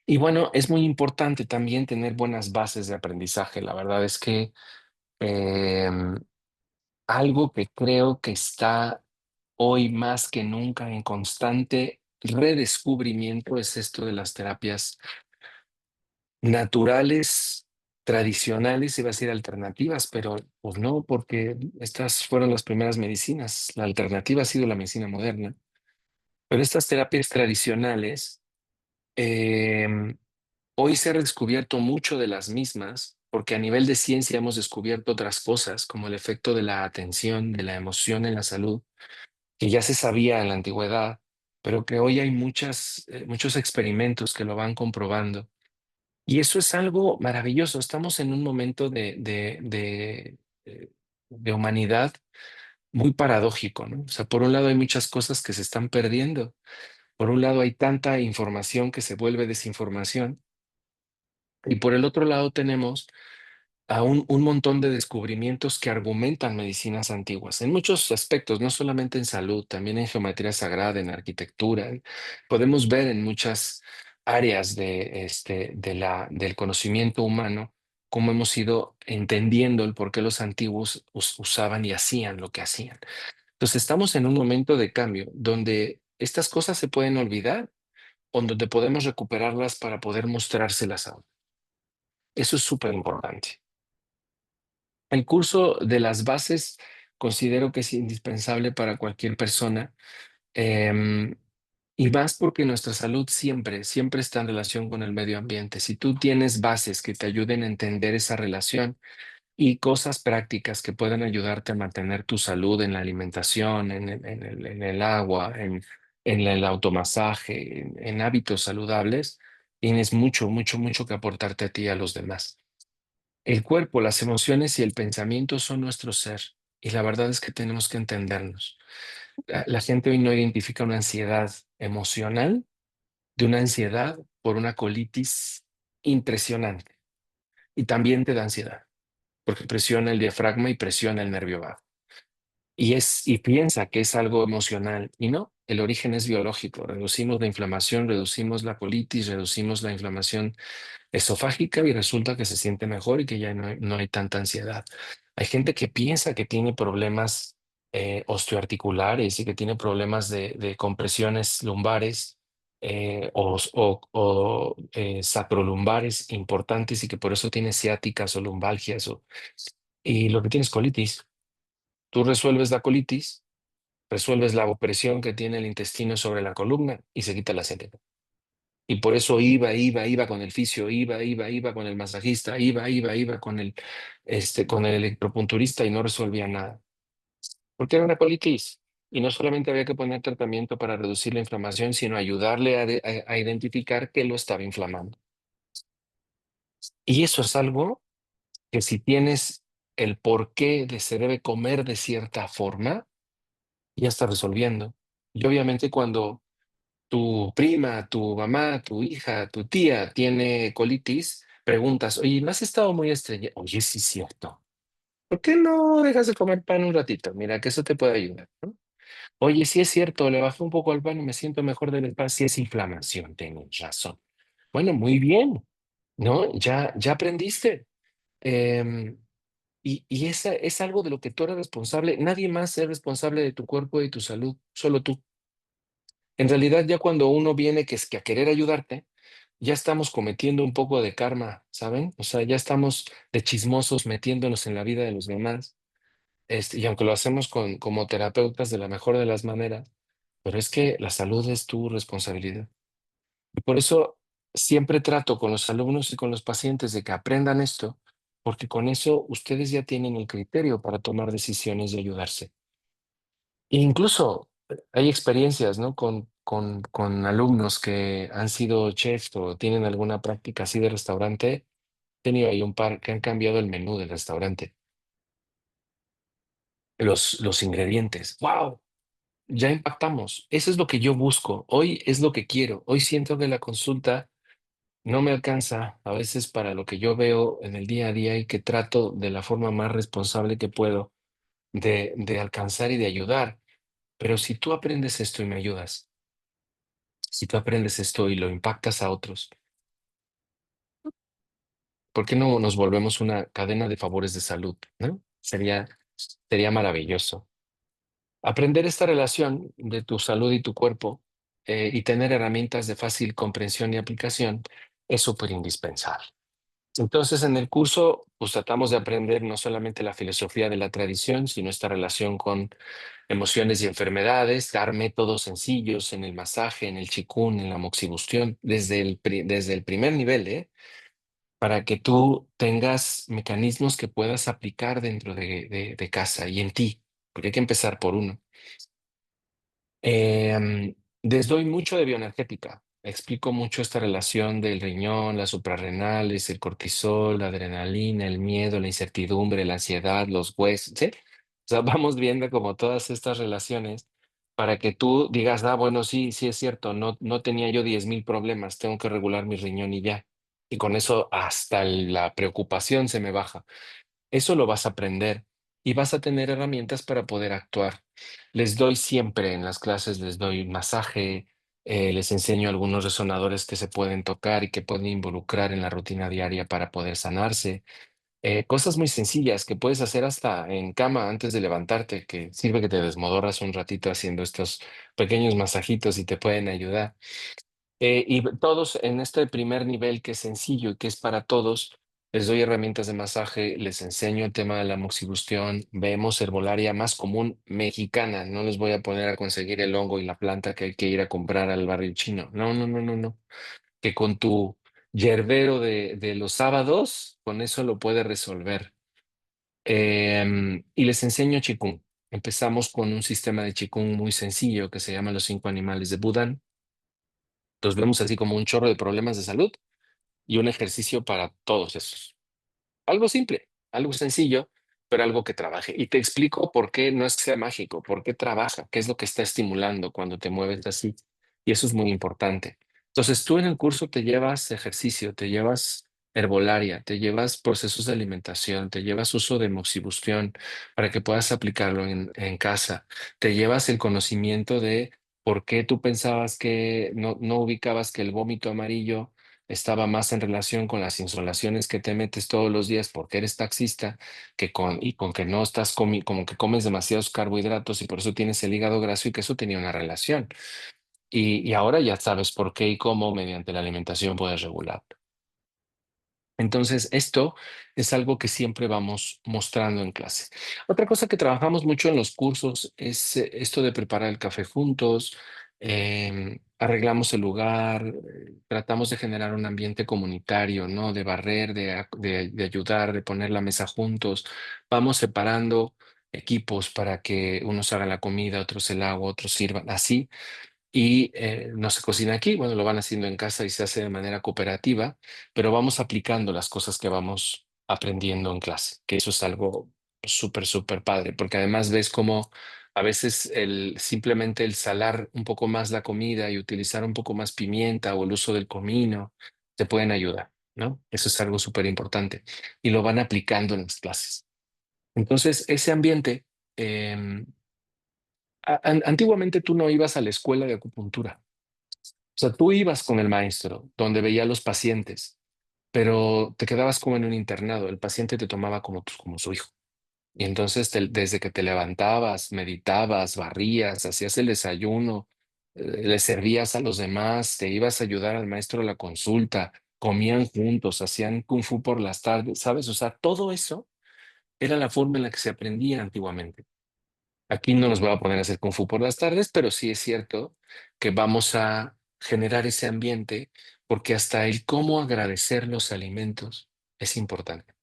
Y bueno, es muy importante también tener buenas bases de aprendizaje. La verdad es que em, algo que creo que está hoy más que nunca en constante redescubrimiento es esto de las terapias naturales, tradicionales, iba a decir alternativas, pero pues no, porque estas fueron las primeras medicinas. La alternativa ha sido la medicina moderna. Pero estas terapias tradicionales, eh, hoy se ha descubierto mucho de las mismas, porque a nivel de ciencia hemos descubierto otras cosas, como el efecto de la atención, de la emoción en la salud, que ya se sabía en la antigüedad, pero que hoy hay muchos experimentos que lo van comprobando. Y eso es algo maravilloso. Estamos en un momento de humanidad muy paradójico, ¿no? O sea, por un lado hay muchas cosas que se están perdiendo. Por un lado hay tanta información que se vuelve desinformación. Y por el otro lado tenemos a un montón de descubrimientos que argumentan medicinas antiguas en muchos aspectos, no solamente en salud, también en geometría sagrada, en arquitectura. Podemos ver en muchas áreas del conocimiento humano cómo hemos ido entendiendo el por qué los antiguos usaban y hacían lo que hacían. Entonces estamos en un momento de cambio donde estas cosas se pueden olvidar o donde podemos recuperarlas para poder mostrárselas a otros. Eso es súper importante. El curso de las bases considero que es indispensable para cualquier persona, em, y más porque nuestra salud siempre está en relación con el medio ambiente. Si tú tienes bases que te ayuden a entender esa relación y cosas prácticas que puedan ayudarte a mantener tu salud en la alimentación, en el agua, en el automasaje, en hábitos saludables, tienes mucho que aportarte a ti y a los demás. El cuerpo, las emociones y el pensamiento son nuestro ser, y la verdad es que tenemos que entendernos. La gente hoy no identifica una ansiedad emocional de una ansiedad por una colitis impresionante, y también te da ansiedad porque presiona el diafragma y presiona el nervio vago. Y piensa que es algo emocional, y no, el origen es biológico. Reducimos la inflamación, reducimos la colitis, reducimos la inflamación esofágica y resulta que se siente mejor y que ya no hay tanta ansiedad. Hay gente que piensa que tiene problemas osteoarticulares y que tiene problemas de compresiones lumbares, o sacrolumbares importantes, y que por eso tiene ciáticas o lumbalgias, y lo que tiene es colitis. Tú resuelves la colitis, resuelves la opresión que tiene el intestino sobre la columna y se quita la ciática. Y por eso iba con el fisio, iba con el masajista, iba con el electropunturista y no resolvía nada. Porque era una colitis. Y no solamente había que poner tratamiento para reducir la inflamación, sino ayudarle a identificar que lo estaba inflamando. Y eso es algo que, si tienes el porqué de se debe comer de cierta forma, ya está resolviendo. Y obviamente cuando tu prima, tu mamá, tu hija, tu tía tiene colitis, preguntas, oye, ¿no has estado muy estreñida? Oye, sí es cierto. ¿Por qué no dejas de comer pan un ratito? Mira, que eso te puede ayudar, ¿no? Oye, sí es cierto, le bajé un poco al pan y me siento mejor del pan. Sí es inflamación, tienes razón. Bueno, muy bien, ¿no? Ya aprendiste. Em, y esa es algo de lo que tú eres responsable. Nadie más es responsable de tu cuerpo y tu salud, solo tú. En realidad, ya cuando uno viene que es que a querer ayudarte, ya estamos cometiendo un poco de karma, ¿saben? O sea, ya estamos de chismosos metiéndonos en la vida de los demás. Y aunque lo hacemos como terapeutas de la mejor de las maneras, pero es que la salud es tu responsabilidad. Y por eso siempre trato con los alumnos y con los pacientes de que aprendan esto, porque con eso ustedes ya tienen el criterio para tomar decisiones y ayudarse. E incluso hay experiencias, ¿no? Con alumnos que han sido chefs o tienen alguna práctica así de restaurante. He tenido ahí un par que han cambiado el menú del restaurante, los ingredientes. ¡Wow! Ya impactamos. Eso es lo que yo busco. Hoy es lo que quiero. Hoy siento que la consulta no me alcanza a veces para lo que yo veo en el día a día, y que trato de la forma más responsable que puedo de alcanzar y de ayudar. Pero si tú aprendes esto y me ayudas, si tú aprendes esto y lo impactas a otros, ¿por qué no nos volvemos una cadena de favores de salud, ¿no? Sería maravilloso. Aprender esta relación de tu salud y tu cuerpo, y tener herramientas de fácil comprensión y aplicación, es súper indispensable. Entonces, en el curso, pues tratamos de aprender no solamente la filosofía de la tradición, sino esta relación con emociones y enfermedades, dar métodos sencillos en el masaje, en el qigong, en la moxibustión, desde el primer nivel, ¿eh? Para que tú tengas mecanismos que puedas aplicar dentro de casa y en ti, porque hay que empezar por uno. Les doy mucho de bioenergética. Explico mucho esta relación del riñón, las suprarrenales, el cortisol, la adrenalina, el miedo, la incertidumbre, la ansiedad, los huesos, ¿sí? O sea, vamos viendo como todas estas relaciones para que tú digas, ah, bueno, sí, sí es cierto, no tenía yo 10,000 problemas, tengo que regular mi riñón y ya. Y con eso hasta la preocupación se me baja. Eso lo vas a aprender y vas a tener herramientas para poder actuar. Les doy siempre en las clases, les doy masaje, les enseño algunos resonadores que se pueden tocar y que pueden involucrar en la rutina diaria para poder sanarse. Cosas muy sencillas que puedes hacer hasta en cama antes de levantarte, que sirve que te desmodoras un ratito haciendo estos pequeños masajitos y te pueden ayudar. Y todos en este primer nivel que es sencillo y que es para todos, les doy herramientas de masaje, les enseño el tema de la moxibustión, vemos herbolaria más común mexicana, no les voy a poner a conseguir el hongo y la planta que hay que ir a comprar al barrio chino. No, no, no, no, no. Que con tu yerbero de los sábados, con eso lo puede resolver. Y les enseño Qigong. Empezamos con un sistema de Qigong muy sencillo que se llama Los 5 animales de Budán. Los vemos así como un chorro de problemas de salud y un ejercicio para todos esos. Algo simple, algo sencillo, pero algo que trabaje. Y te explico por qué no es que sea mágico, por qué trabaja, qué es lo que está estimulando cuando te mueves así. Y eso es muy importante. Entonces, tú en el curso te llevas ejercicio, te llevas herbolaria, te llevas procesos de alimentación, te llevas uso de moxibustión para que puedas aplicarlo en casa, te llevas el conocimiento de por qué tú pensabas que no ubicabas que el vómito amarillo estaba más en relación con las insolaciones que te metes todos los días porque eres taxista, y con que no estás como que comes demasiados carbohidratos y por eso tienes el hígado graso y que eso tenía una relación. Y ahora ya sabes por qué y cómo mediante la alimentación puedes regular. Entonces, esto es algo que siempre vamos mostrando en clase. Otra cosa que trabajamos mucho en los cursos es esto de preparar el café juntos, arreglamos el lugar, tratamos de generar un ambiente comunitario, ¿no? De barrer, de ayudar, de poner la mesa juntos. Vamos separando equipos para que unos hagan la comida, otros el agua, otros sirvan, así y no se cocina aquí, bueno, lo van haciendo en casa y se hace de manera cooperativa, pero vamos aplicando las cosas que vamos aprendiendo en clase, que eso es algo súper, súper padre, porque además ves cómo a veces simplemente el salar un poco más la comida y utilizar un poco más pimienta o el uso del comino te pueden ayudar, ¿no? Eso es algo súper importante y lo van aplicando en las clases. Entonces, ese ambiente... em, antiguamente tú no ibas a la escuela de acupuntura. O sea, tú ibas con el maestro, donde veía a los pacientes, pero te quedabas como en un internado. El paciente te tomaba como su hijo. Y entonces, desde que te levantabas, meditabas, barrías, hacías el desayuno, le servías a los demás, te ibas a ayudar al maestro a la consulta, comían juntos, hacían kung fu por las tardes, ¿sabes? O sea, todo eso era la forma en la que se aprendía antiguamente. Aquí no nos va a poner a hacer Kung Fu por las tardes, pero sí es cierto que vamos a generar ese ambiente porque hasta el cómo agradecer los alimentos es importante.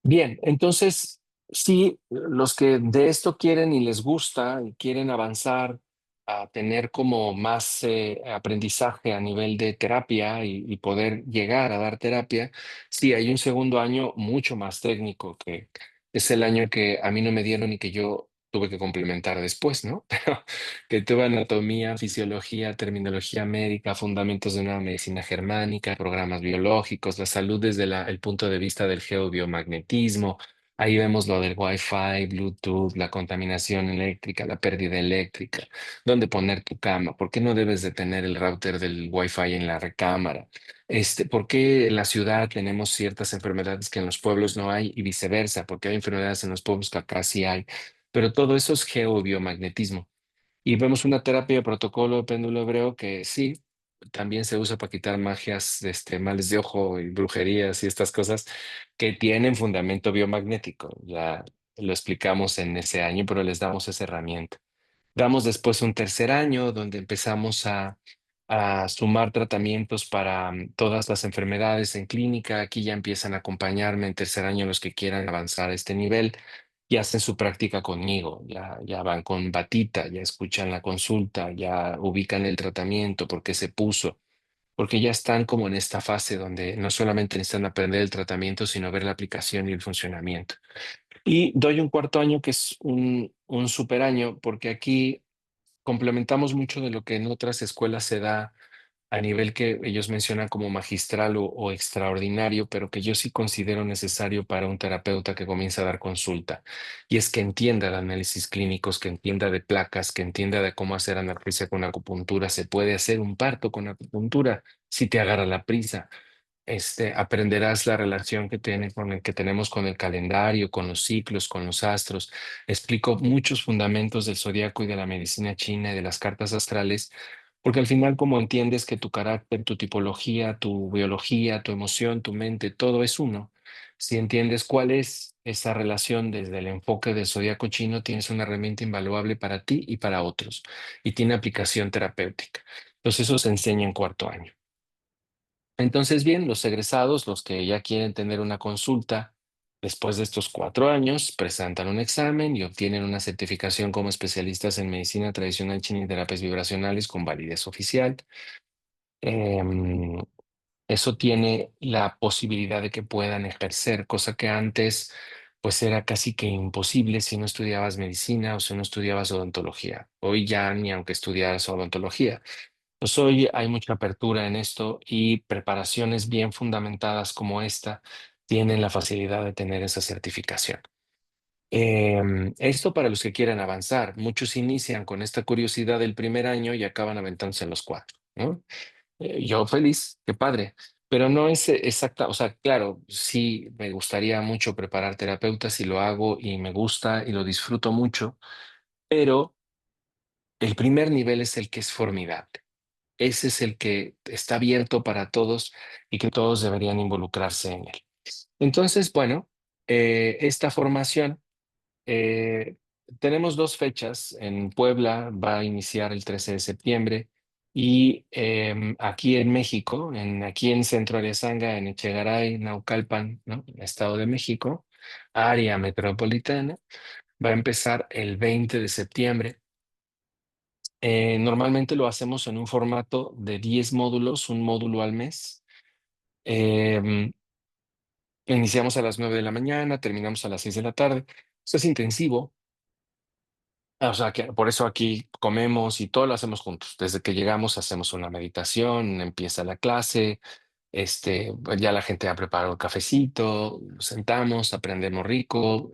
Bien, entonces, sí, los que de esto quieren y les gusta y quieren avanzar a tener como más aprendizaje a nivel de terapia y poder llegar a dar terapia, sí, hay un segundo año mucho más técnico, que es el año que a mí no me dieron y que yo tuve que complementar después, ¿no? Pero que tuve anatomía, fisiología, terminología médica, fundamentos de una medicina germánica, programas biológicos, la salud desde el punto de vista del geobiomagnetismo. Ahí vemos lo del Wi-Fi, Bluetooth, la contaminación eléctrica, la pérdida eléctrica, dónde poner tu cama, por qué no debes de tener el router del Wi-Fi en la recámara, por qué en la ciudad tenemos ciertas enfermedades que en los pueblos no hay y viceversa, porque hay enfermedades en los pueblos que acá sí hay. Pero todo eso es geobiomagnetismo. Y vemos una terapia de protocolo de péndulo hebreo que sí. también se usa para quitar magias, males de ojo y brujerías y estas cosas que tienen fundamento biomagnético. Ya lo explicamos en ese año, pero les damos esa herramienta. Damos después un tercer año donde empezamos a sumar tratamientos para todas las enfermedades en clínica. Aquí ya empiezan a acompañarme en tercer año los que quieran avanzar a este nivel y hacen su práctica conmigo. Ya van con batita, ya escuchan la consulta, ya ubican el tratamiento, por qué se puso, porque ya están como en esta fase donde no solamente necesitan aprender el tratamiento, sino ver la aplicación y el funcionamiento. Y doy un cuarto año que es un super año, porque aquí complementamos mucho de lo que en otras escuelas se da a nivel que ellos mencionan como magistral o extraordinario, pero que yo sí considero necesario para un terapeuta que comienza a dar consulta. Y es que entienda de análisis clínicos, que entienda de placas, que entienda de cómo hacer analgesia con acupuntura. Se puede hacer un parto con acupuntura si te agarra la prisa. Aprenderás la relación que tiene con el que tenemos con el calendario, con los ciclos, con los astros. Explico muchos fundamentos del zodiaco y de la medicina china y de las cartas astrales, porque al final, como entiendes que tu carácter, tu tipología, tu biología, tu emoción, tu mente, todo es uno. Si entiendes cuál es esa relación desde el enfoque del zodiaco chino, tienes una herramienta invaluable para ti y para otros, y tiene aplicación terapéutica. Entonces, eso se enseña en cuarto año. Entonces, bien, los egresados, los que ya quieren tener una consulta después de estos 4 años, presentan un examen y obtienen una certificación como especialistas en medicina tradicional china y terapias vibracionales con validez oficial. Em, Eso tiene la posibilidad de que puedan ejercer, cosa que antes pues era casi que imposible si no estudiabas medicina o si no estudiabas odontología. Hoy ya ni aunque estudiaras odontología. Pues hoy hay mucha apertura en esto y preparaciones bien fundamentadas como esta tienen la facilidad de tener esa certificación. Esto para los que quieran avanzar. Muchos inician con esta curiosidad del primer año y acaban aventándose en los cuatro, ¿no? Yo feliz, qué padre. Pero no es exacta, o sea, claro, sí me gustaría mucho preparar terapeutas y lo hago y me gusta y lo disfruto mucho, pero el primer nivel es el que es formidable. Ese es el que está abierto para todos y que todos deberían involucrarse en él. Entonces, bueno, esta formación, eh, tenemos dos fechas. En Puebla va a iniciar el 13 de septiembre y aquí en México, aquí en Centro Arizanga, en Echegaray, Naucalpan, ¿no? Estado de México, área metropolitana, va a empezar el 20 de septiembre. Normalmente lo hacemos en un formato de 10 módulos, un módulo al mes. Em, Iniciamos a las 9 de la mañana, terminamos a las 6 de la tarde. Esto es intensivo. O sea, que por eso aquí comemos y todo lo hacemos juntos. Desde que llegamos hacemos una meditación, empieza la clase, pues ya la gente ha preparado el cafecito, nos sentamos, aprendemos rico,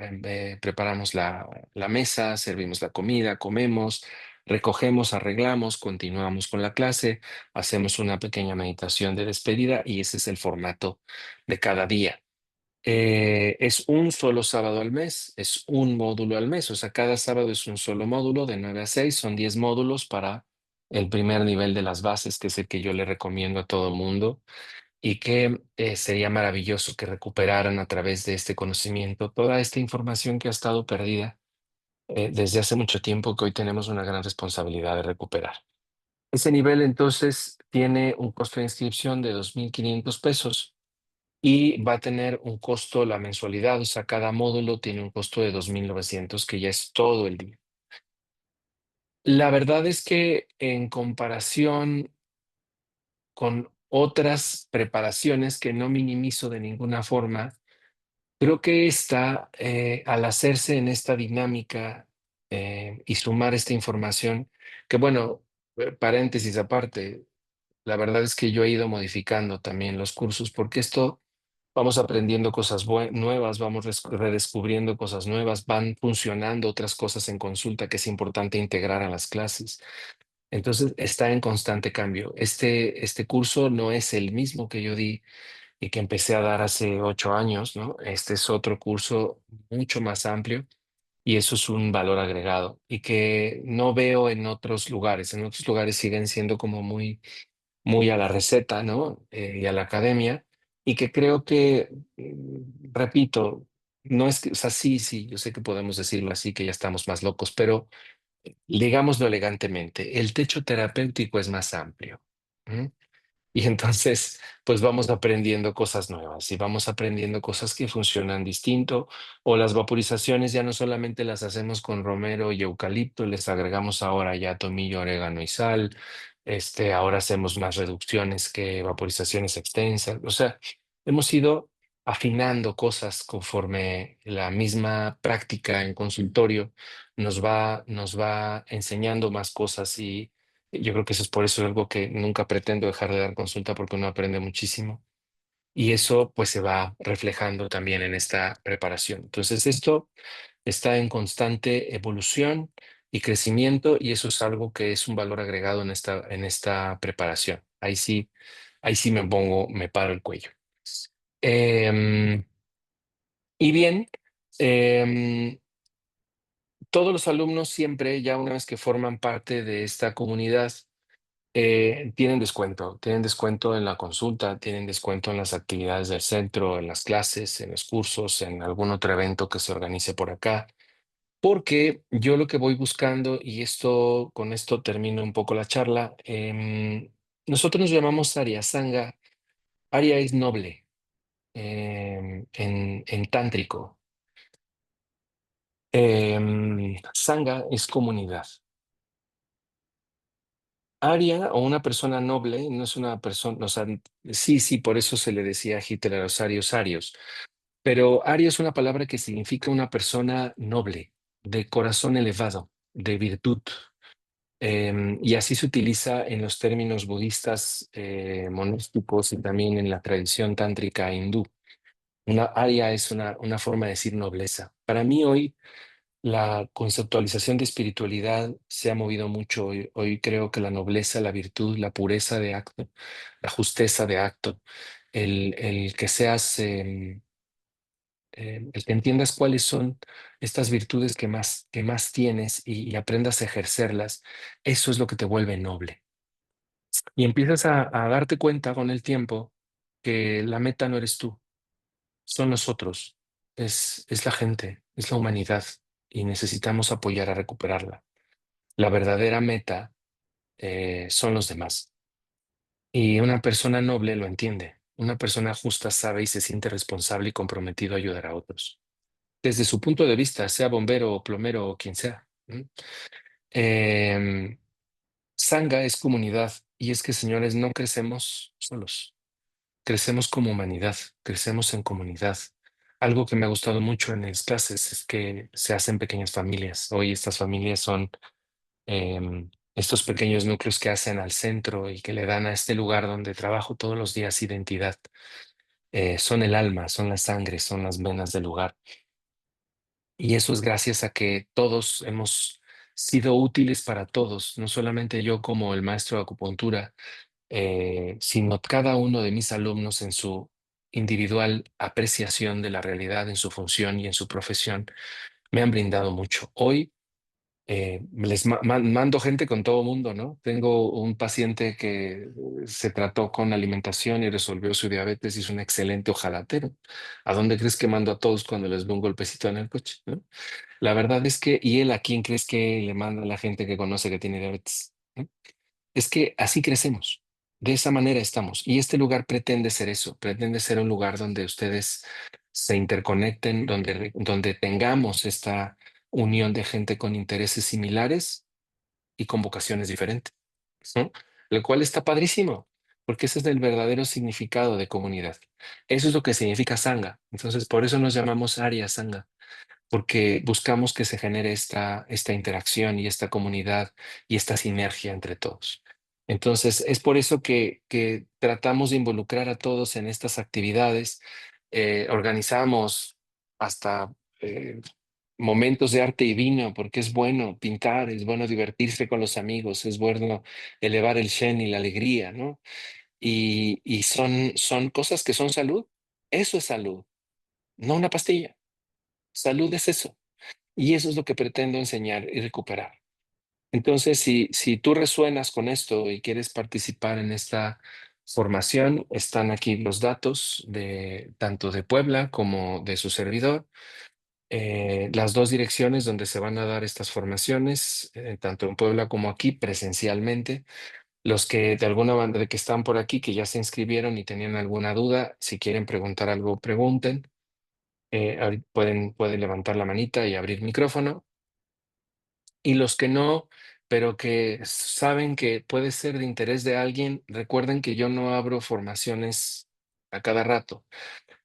preparamos la mesa, servimos la comida, comemos, recogemos, arreglamos, continuamos con la clase, hacemos una pequeña meditación de despedida y ese es el formato de cada día. Es un solo sábado al mes, es un módulo al mes, o sea, cada sábado es un solo módulo de 9 a 6, son 10 módulos para el primer nivel de las bases, que es el que yo le recomiendo a todo mundo y que sería maravilloso que recuperaran a través de este conocimiento toda esta información que ha estado perdida desde hace mucho tiempo, que hoy tenemos una gran responsabilidad de recuperar. Ese nivel entonces tiene un costo de inscripción de 2.500 pesos y va a tener un costo la mensualidad, o sea, cada módulo tiene un costo de 2.900, que ya es todo el día. La verdad es que en comparación con otras preparaciones que no minimizo de ninguna forma, creo que esta, al hacerse en esta dinámica y sumar esta información, que bueno, paréntesis aparte, la verdad es que yo he ido modificando también los cursos porque esto vamos aprendiendo cosas nuevas, vamos redescubriendo cosas nuevas, van funcionando otras cosas en consulta que es importante integrar a las clases. Entonces está en constante cambio. Este curso no es el mismo que yo di y que empecé a dar hace 8 años, ¿no? Este es otro curso mucho más amplio y eso es un valor agregado y que no veo en otros lugares. En otros lugares siguen siendo como muy muy a la receta, ¿no? Y a la academia, y que creo que, repito, no es que, o sea, sí, sí, yo sé que podemos decirlo así, que ya estamos más locos, pero digámoslo elegantemente, el techo terapéutico es más amplio. ¿M? Y entonces, pues vamos aprendiendo cosas nuevas y vamos aprendiendo cosas que funcionan distinto. O las vaporizaciones ya no solamente las hacemos con romero y eucalipto, les agregamos ahora ya tomillo, orégano y sal. Ahora hacemos más reducciones que vaporizaciones extensas. O sea, hemos ido afinando cosas conforme la misma práctica en consultorio nos va enseñando más cosas. Y yo creo que eso es por eso algo que nunca pretendo dejar de dar consulta, porque uno aprende muchísimo y eso pues se va reflejando también en esta preparación. Entonces esto está en constante evolución y crecimiento, y eso es algo que es un valor agregado en esta preparación. Ahí sí me paro el cuello. Em, y bien, em, todos los alumnos siempre, ya una vez que forman parte de esta comunidad, tienen descuento en la consulta, tienen descuento en las actividades del centro, en las clases, en los cursos, en algún otro evento que se organice por acá. Porque yo lo que voy buscando, y con esto termino un poco la charla, nosotros nos llamamos Arya Sangha. Arya es noble, en tántrico. Sangha es comunidad. Aria, o una persona noble, no es una persona, o sea, sí, sí, por eso se le decía a Hitler a los arios, arios, pero aria es una palabra que significa una persona noble, de corazón elevado, de virtud. Y así se utiliza en los términos budistas, monásticos, y también en la tradición tántrica hindú. Una aria es una forma de decir nobleza. Para mí hoy la conceptualización de espiritualidad se ha movido mucho. Hoy creo que la nobleza, la virtud, la pureza de acto, la justeza de acto, el que seas, el que entiendas cuáles son estas virtudes que más tienes, y aprendas a ejercerlas, eso es lo que te vuelve noble. Y empiezas a darte cuenta con el tiempo que la meta no eres tú, son los otros, es la gente, es la humanidad, y necesitamos apoyar a recuperarla. La verdadera meta, son los demás. Y una persona noble lo entiende. Una persona justa sabe y se siente responsable y comprometido a ayudar a otros. Desde su punto de vista, sea bombero o plomero o quien sea. ¿M? Em, Sangha es comunidad. Y es que, señores, no crecemos solos. Crecemos como humanidad. Crecemos en comunidad. Algo que me ha gustado mucho en las clases es que se hacen pequeñas familias. Hoy estas familias son, estos pequeños núcleos que hacen al centro y que le dan a este lugar donde trabajo todos los días identidad. Son el alma, son la sangre, son las venas del lugar. Y eso es gracias a que todos hemos sido útiles para todos, no solamente yo como el maestro de acupuntura, sino cada uno de mis alumnos en su individual apreciación de la realidad, en su función y en su profesión, me han brindado mucho. Hoy, les mando gente con todo mundo, ¿no? Tengo un paciente que, se trató con alimentación y resolvió su diabetes, y es un excelente ojalatero. ¿A dónde crees que mando a todos cuando les doy un golpecito en el coche, ¿no? La verdad es que, ¿y él a quién crees que le manda a la gente que conoce que tiene diabetes? ¿No? Es que así crecemos, de esa manera estamos. Y este lugar pretende ser eso, pretende ser un lugar donde ustedes se interconecten, donde tengamos esta unión de gente con intereses similares y con vocaciones diferentes, ¿no? Lo cual está padrísimo, porque ese es el verdadero significado de comunidad. Eso es lo que significa Sangha. Entonces, por eso nos llamamos Arya Sangha, porque buscamos que se genere esta interacción y esta comunidad y esta sinergia entre todos. Entonces, es por eso que tratamos de involucrar a todos en estas actividades. Organizamos hasta, momentos de arte y vino, porque es bueno pintar, es bueno divertirse con los amigos, es bueno elevar el Shen y la alegría, ¿no? Y son cosas que son salud. Eso es salud, no una pastilla. Salud es eso. Y eso es lo que pretendo enseñar y recuperar. Entonces, si tú resuenas con esto y quieres participar en esta formación, están aquí los datos de tanto de Puebla como de su servidor, las dos direcciones donde se van a dar estas formaciones, tanto en Puebla como aquí presencialmente. Los que de alguna manera que están por aquí, que ya se inscribieron y tenían alguna duda, si quieren preguntar algo, pregunten. Pueden levantar la manita y abrir micrófono. Y los que no, pero que saben que puede ser de interés de alguien, recuerden que yo no abro formaciones a cada rato.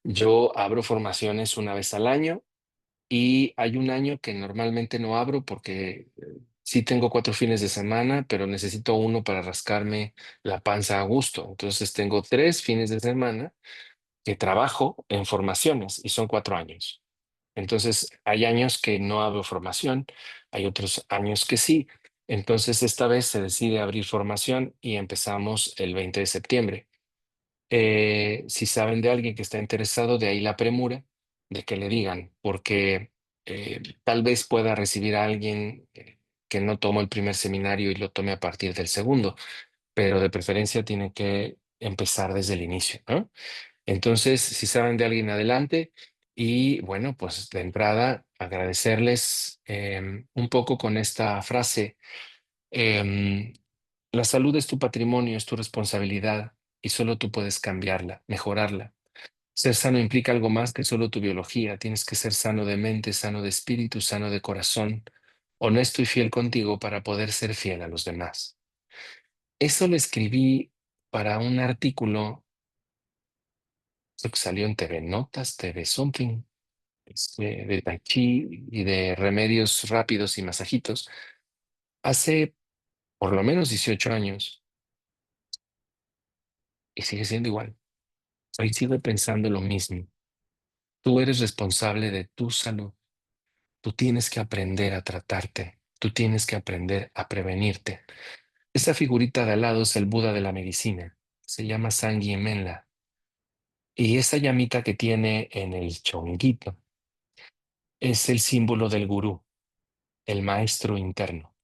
Yo abro formaciones una vez al año y hay un año que normalmente no abro porque sí tengo 4 fines de semana, pero necesito uno para rascarme la panza a gusto. Entonces tengo 3 fines de semana que trabajo en formaciones y son 4 años. Entonces, hay años que no abro formación, hay otros años que sí. Entonces, esta vez se decide abrir formación y empezamos el 20 de septiembre. Si saben de alguien que está interesado, de ahí la premura de que le digan, porque tal vez pueda recibir a alguien que no tomó el primer seminario y lo tome a partir del segundo, pero de preferencia tiene que empezar desde el inicio, ¿no? Entonces, si saben de alguien adelante, y bueno, pues de entrada agradecerles un poco con esta frase, em, la salud es tu patrimonio, es tu responsabilidad y solo tú puedes cambiarla, mejorarla. Ser sano implica algo más que solo tu biología, tienes que ser sano de mente, sano de espíritu, sano de corazón, honesto y fiel contigo para poder ser fiel a los demás. Eso lo escribí para un artículo que salió en TV Notas, TV Something, de Tai Chi y de remedios rápidos y masajitos, hace por lo menos 18 años y sigue siendo igual. Hoy sigo pensando lo mismo. Tú eres responsable de tu salud. Tú tienes que aprender a tratarte. Tú tienes que aprender a prevenirte. Esa figurita de al lado es el Buda de la medicina. Se llama Sangye Menla. Y esa llamita que tiene en el chonguito es el símbolo del gurú, el maestro interno.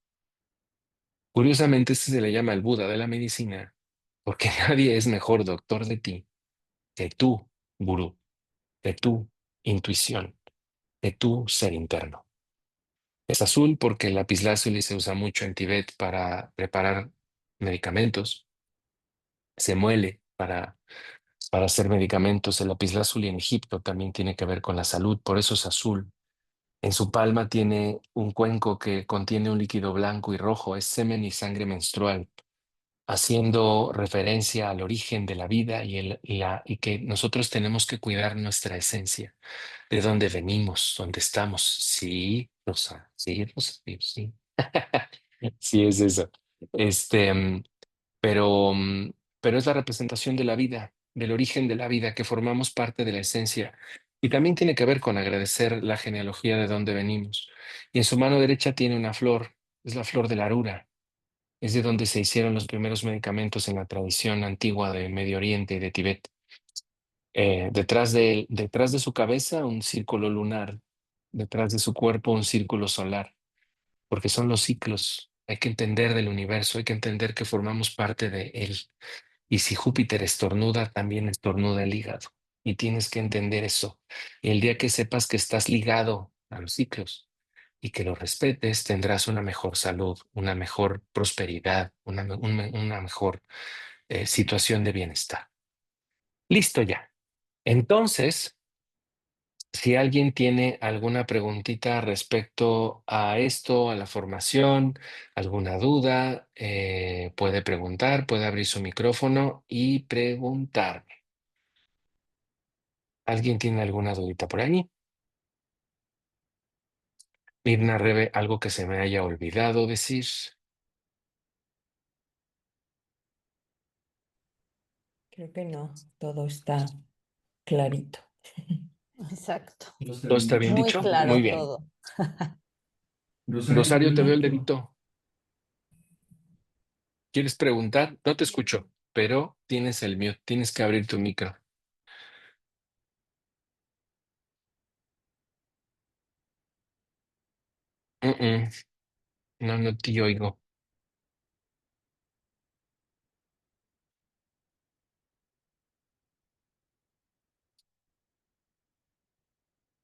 Curiosamente, este se le llama el Buda de la medicina, porque nadie es mejor doctor de ti que tú, gurú, de tu intuición, de tu ser interno. Es azul porque el lapislázuli se usa mucho en Tibet para preparar medicamentos. Se muele para hacer medicamentos. El lapislázuli en Egipto también tiene que ver con la salud, por eso es azul. En su palma tiene un cuenco que contiene un líquido blanco y rojo, es semen y sangre menstrual, haciendo referencia al origen de la vida y que nosotros tenemos que cuidar nuestra esencia, de dónde venimos, dónde estamos. Sí, Rosa, sí, Rosa, sí, sí. Sí, es eso. Este, pero, pero es la representación de la vida, del origen de la vida, que formamos parte de la esencia. Y también tiene que ver con agradecer la genealogía de dónde venimos. Y en su mano derecha tiene una flor, es la flor de la arura, es de donde se hicieron los primeros medicamentos en la tradición antigua de Medio Oriente y de Tibet. Detrás de su cabeza un círculo lunar, detrás de su cuerpo un círculo solar, porque son los ciclos. Hay que entender del universo, hay que entender que formamos parte de él. Y si Júpiter estornuda, también estornuda el hígado. Y tienes que entender eso. Y el día que sepas que estás ligado a los ciclos y que los respetes, tendrás una mejor salud, una mejor prosperidad, una mejor situación de bienestar. Listo ya. Entonces, si alguien tiene alguna preguntita respecto a esto, a la formación, alguna duda, puede preguntar, puede abrir su micrófono y preguntar. ¿Alguien tiene alguna dudita por ahí? Mirna Rebe, algo que se me haya olvidado decir. Creo que no, todo está clarito. Exacto. ¿Todo está bien Muy dicho? Muy claro bien. todo. Rosario, te veo el dedito. ¿Quieres preguntar? No te escucho, pero tienes el mute, tienes que abrir tu micro. Mm, mm. No, no te oigo.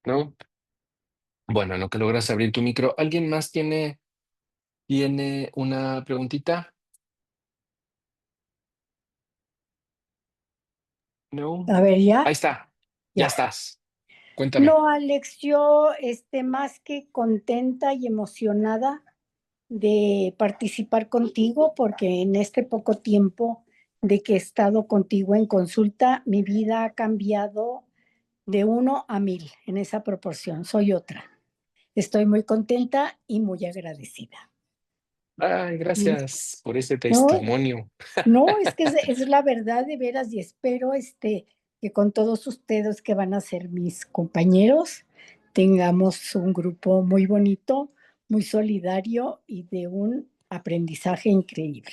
¿No? Bueno, no que logras abrir tu micro. ¿Alguien más tiene una preguntita? No. A ver, Ahí ya, está. Ya ya. estás. Cuéntame. No, Alex, yo más que contenta y emocionada de participar contigo, porque en este poco tiempo de que he estado contigo en consulta, mi vida ha cambiado de 1 a 1000 en esa proporción. Soy otra. Estoy muy contenta y muy agradecida. Ay, Mm. gracias por ese No, testimonio. no, es que es la verdad de veras y espero que con todos ustedes que van a ser mis compañeros tengamos un grupo muy bonito, muy solidario y de un aprendizaje increíble.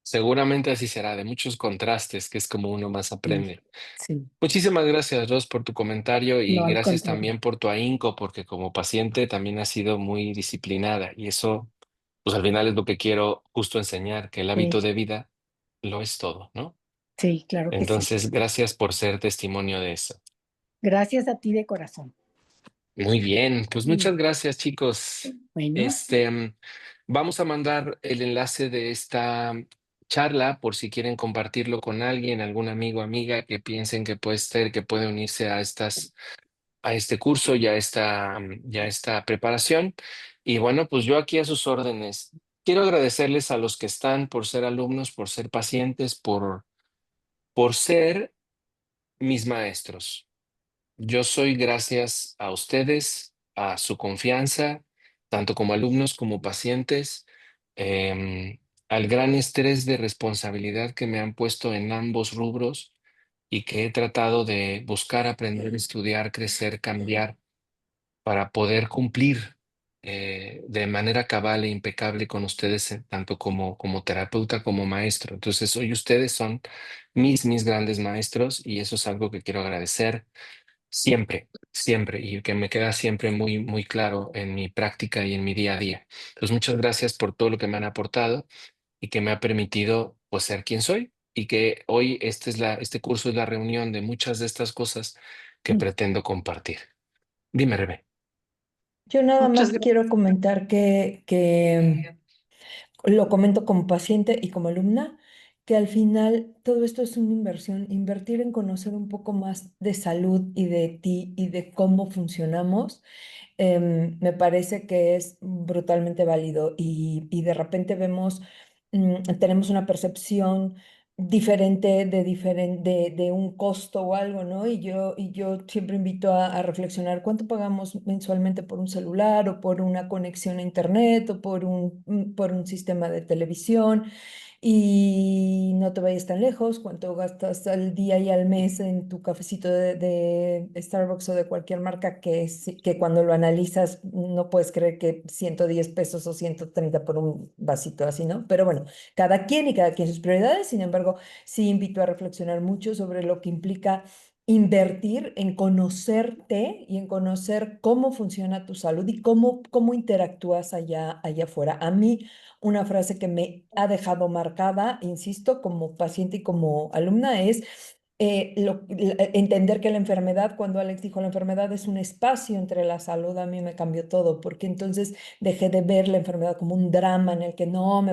Seguramente así será, de muchos contrastes, que es como uno más Sí, aprende. sí, Muchísimas gracias, Ros, por tu comentario y no al gracias contrario. también por tu ahínco, porque como paciente también has sido muy disciplinada y eso, pues al final es lo que quiero justo enseñar, que el hábito Sí, de vida lo es todo, ¿no? sí, claro que sí. Entonces, gracias por ser testimonio de eso. Gracias a ti de corazón. Muy bien, pues Mm. muchas gracias, chicos. Bueno, Vamos a mandar el enlace de esta charla por si quieren compartirlo con alguien, algún amigo, amiga que piensen que puede ser, que puede unirse a este curso y a esta preparación. Y bueno, pues yo aquí a sus órdenes. Quiero agradecerles a los que están por ser alumnos, por ser pacientes, por ser mis maestros. Yo soy gracias a ustedes, a su confianza, tanto como alumnos como pacientes, al gran estrés de responsabilidad que me han puesto en ambos rubros y que he tratado de buscar, aprender, estudiar, crecer, cambiar para poder cumplir de manera cabal e impecable con ustedes, tanto como terapeuta como maestro. Entonces, hoy ustedes son mis grandes maestros y eso es algo que quiero agradecer. Siempre, siempre, y que me queda siempre muy, muy claro en mi práctica y en mi día a día. Entonces, muchas gracias por todo lo que me han aportado y que me ha permitido, pues, ser quien soy y que hoy este curso es la reunión de muchas de estas cosas que pretendo compartir. Dime, Rebe. Yo nada Muchas más gracias. quiero comentar que lo comento como paciente y como alumna, que al final todo esto es una inversión, invertir en conocer un poco más de salud y de ti y de cómo funcionamos. Me parece que es brutalmente válido y de repente vemos, tenemos una percepción diferente de un costo o algo, ¿no? Y yo siempre invito a reflexionar cuánto pagamos mensualmente por un celular o por una conexión a internet o por un sistema de televisión. Y no te vayas tan lejos, cuánto gastas al día y al mes en tu cafecito de Starbucks o de cualquier marca que cuando lo analizas no puedes creer que 110 pesos o 130 por un vasito así, ¿no? Pero bueno, cada quien y cada quien sus prioridades. Sin embargo, sí invito a reflexionar mucho sobre lo que implica invertir en conocerte y en conocer cómo funciona tu salud y cómo interactúas allá afuera. A mí, una frase que me ha dejado marcada, insisto, como paciente y como alumna, es entender que la enfermedad, cuando Alex dijo la enfermedad es un espacio entre la salud, a mí me cambió todo, porque entonces dejé de ver la enfermedad como un drama en el que no,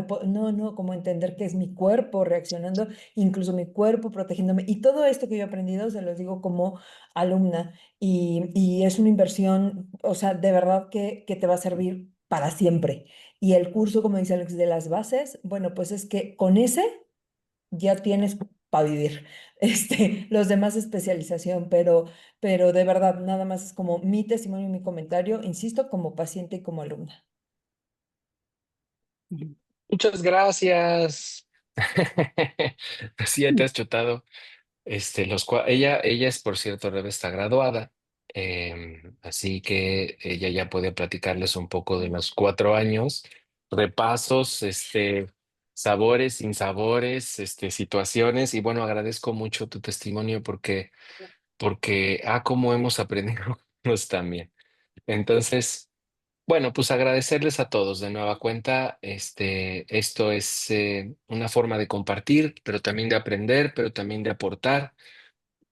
como entender que es mi cuerpo reaccionando, incluso mi cuerpo protegiéndome. Y todo esto que yo he aprendido, se los digo como alumna, y es una inversión, o sea, de verdad que te va a servir para siempre. Y el curso, como dice Alex, de las bases, bueno, pues es que con ese ya tienes para vivir. Los demás especialización, pero de verdad, nada más es como mi testimonio y mi comentario, insisto, como paciente y como alumna. Muchas gracias. Sí, ya te has chutado. Ella es, por cierto, Rebe está graduada, así que ella ya puede platicarles un poco de los 4 años, repasos, sabores, sinsabores, situaciones, y bueno, agradezco mucho tu testimonio porque cómo hemos aprendido juntos también. Entonces, Bueno, pues agradecerles a todos de nueva cuenta. Esto es una forma de compartir, pero también de aprender, pero también de aportar.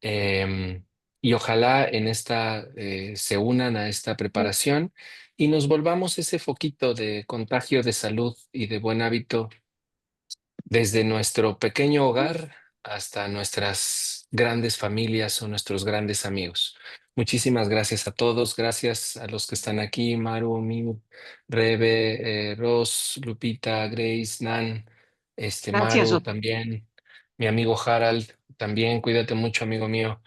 Em, y ojalá en esta se unan a esta preparación y nos volvamos ese foquito de contagio de salud y de buen hábito desde nuestro pequeño hogar hasta nuestras grandes familias o nuestros grandes amigos. Muchísimas gracias a todos, gracias a los que están aquí, Maru, Miu, Rebe, Ros, Lupita, Grace, Nan, Gracias, Maru también, mi amigo Harald también, cuídate mucho, amigo mío.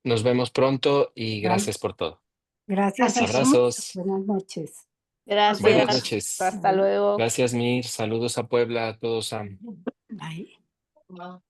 Nos vemos pronto y gracias por todo. Gracias a Gracias. todos. Abrazos, Buenas noches. buenas Gracias. noches. Hasta luego. Gracias, Mir. Saludos a Puebla, a todos. Bye. Wow.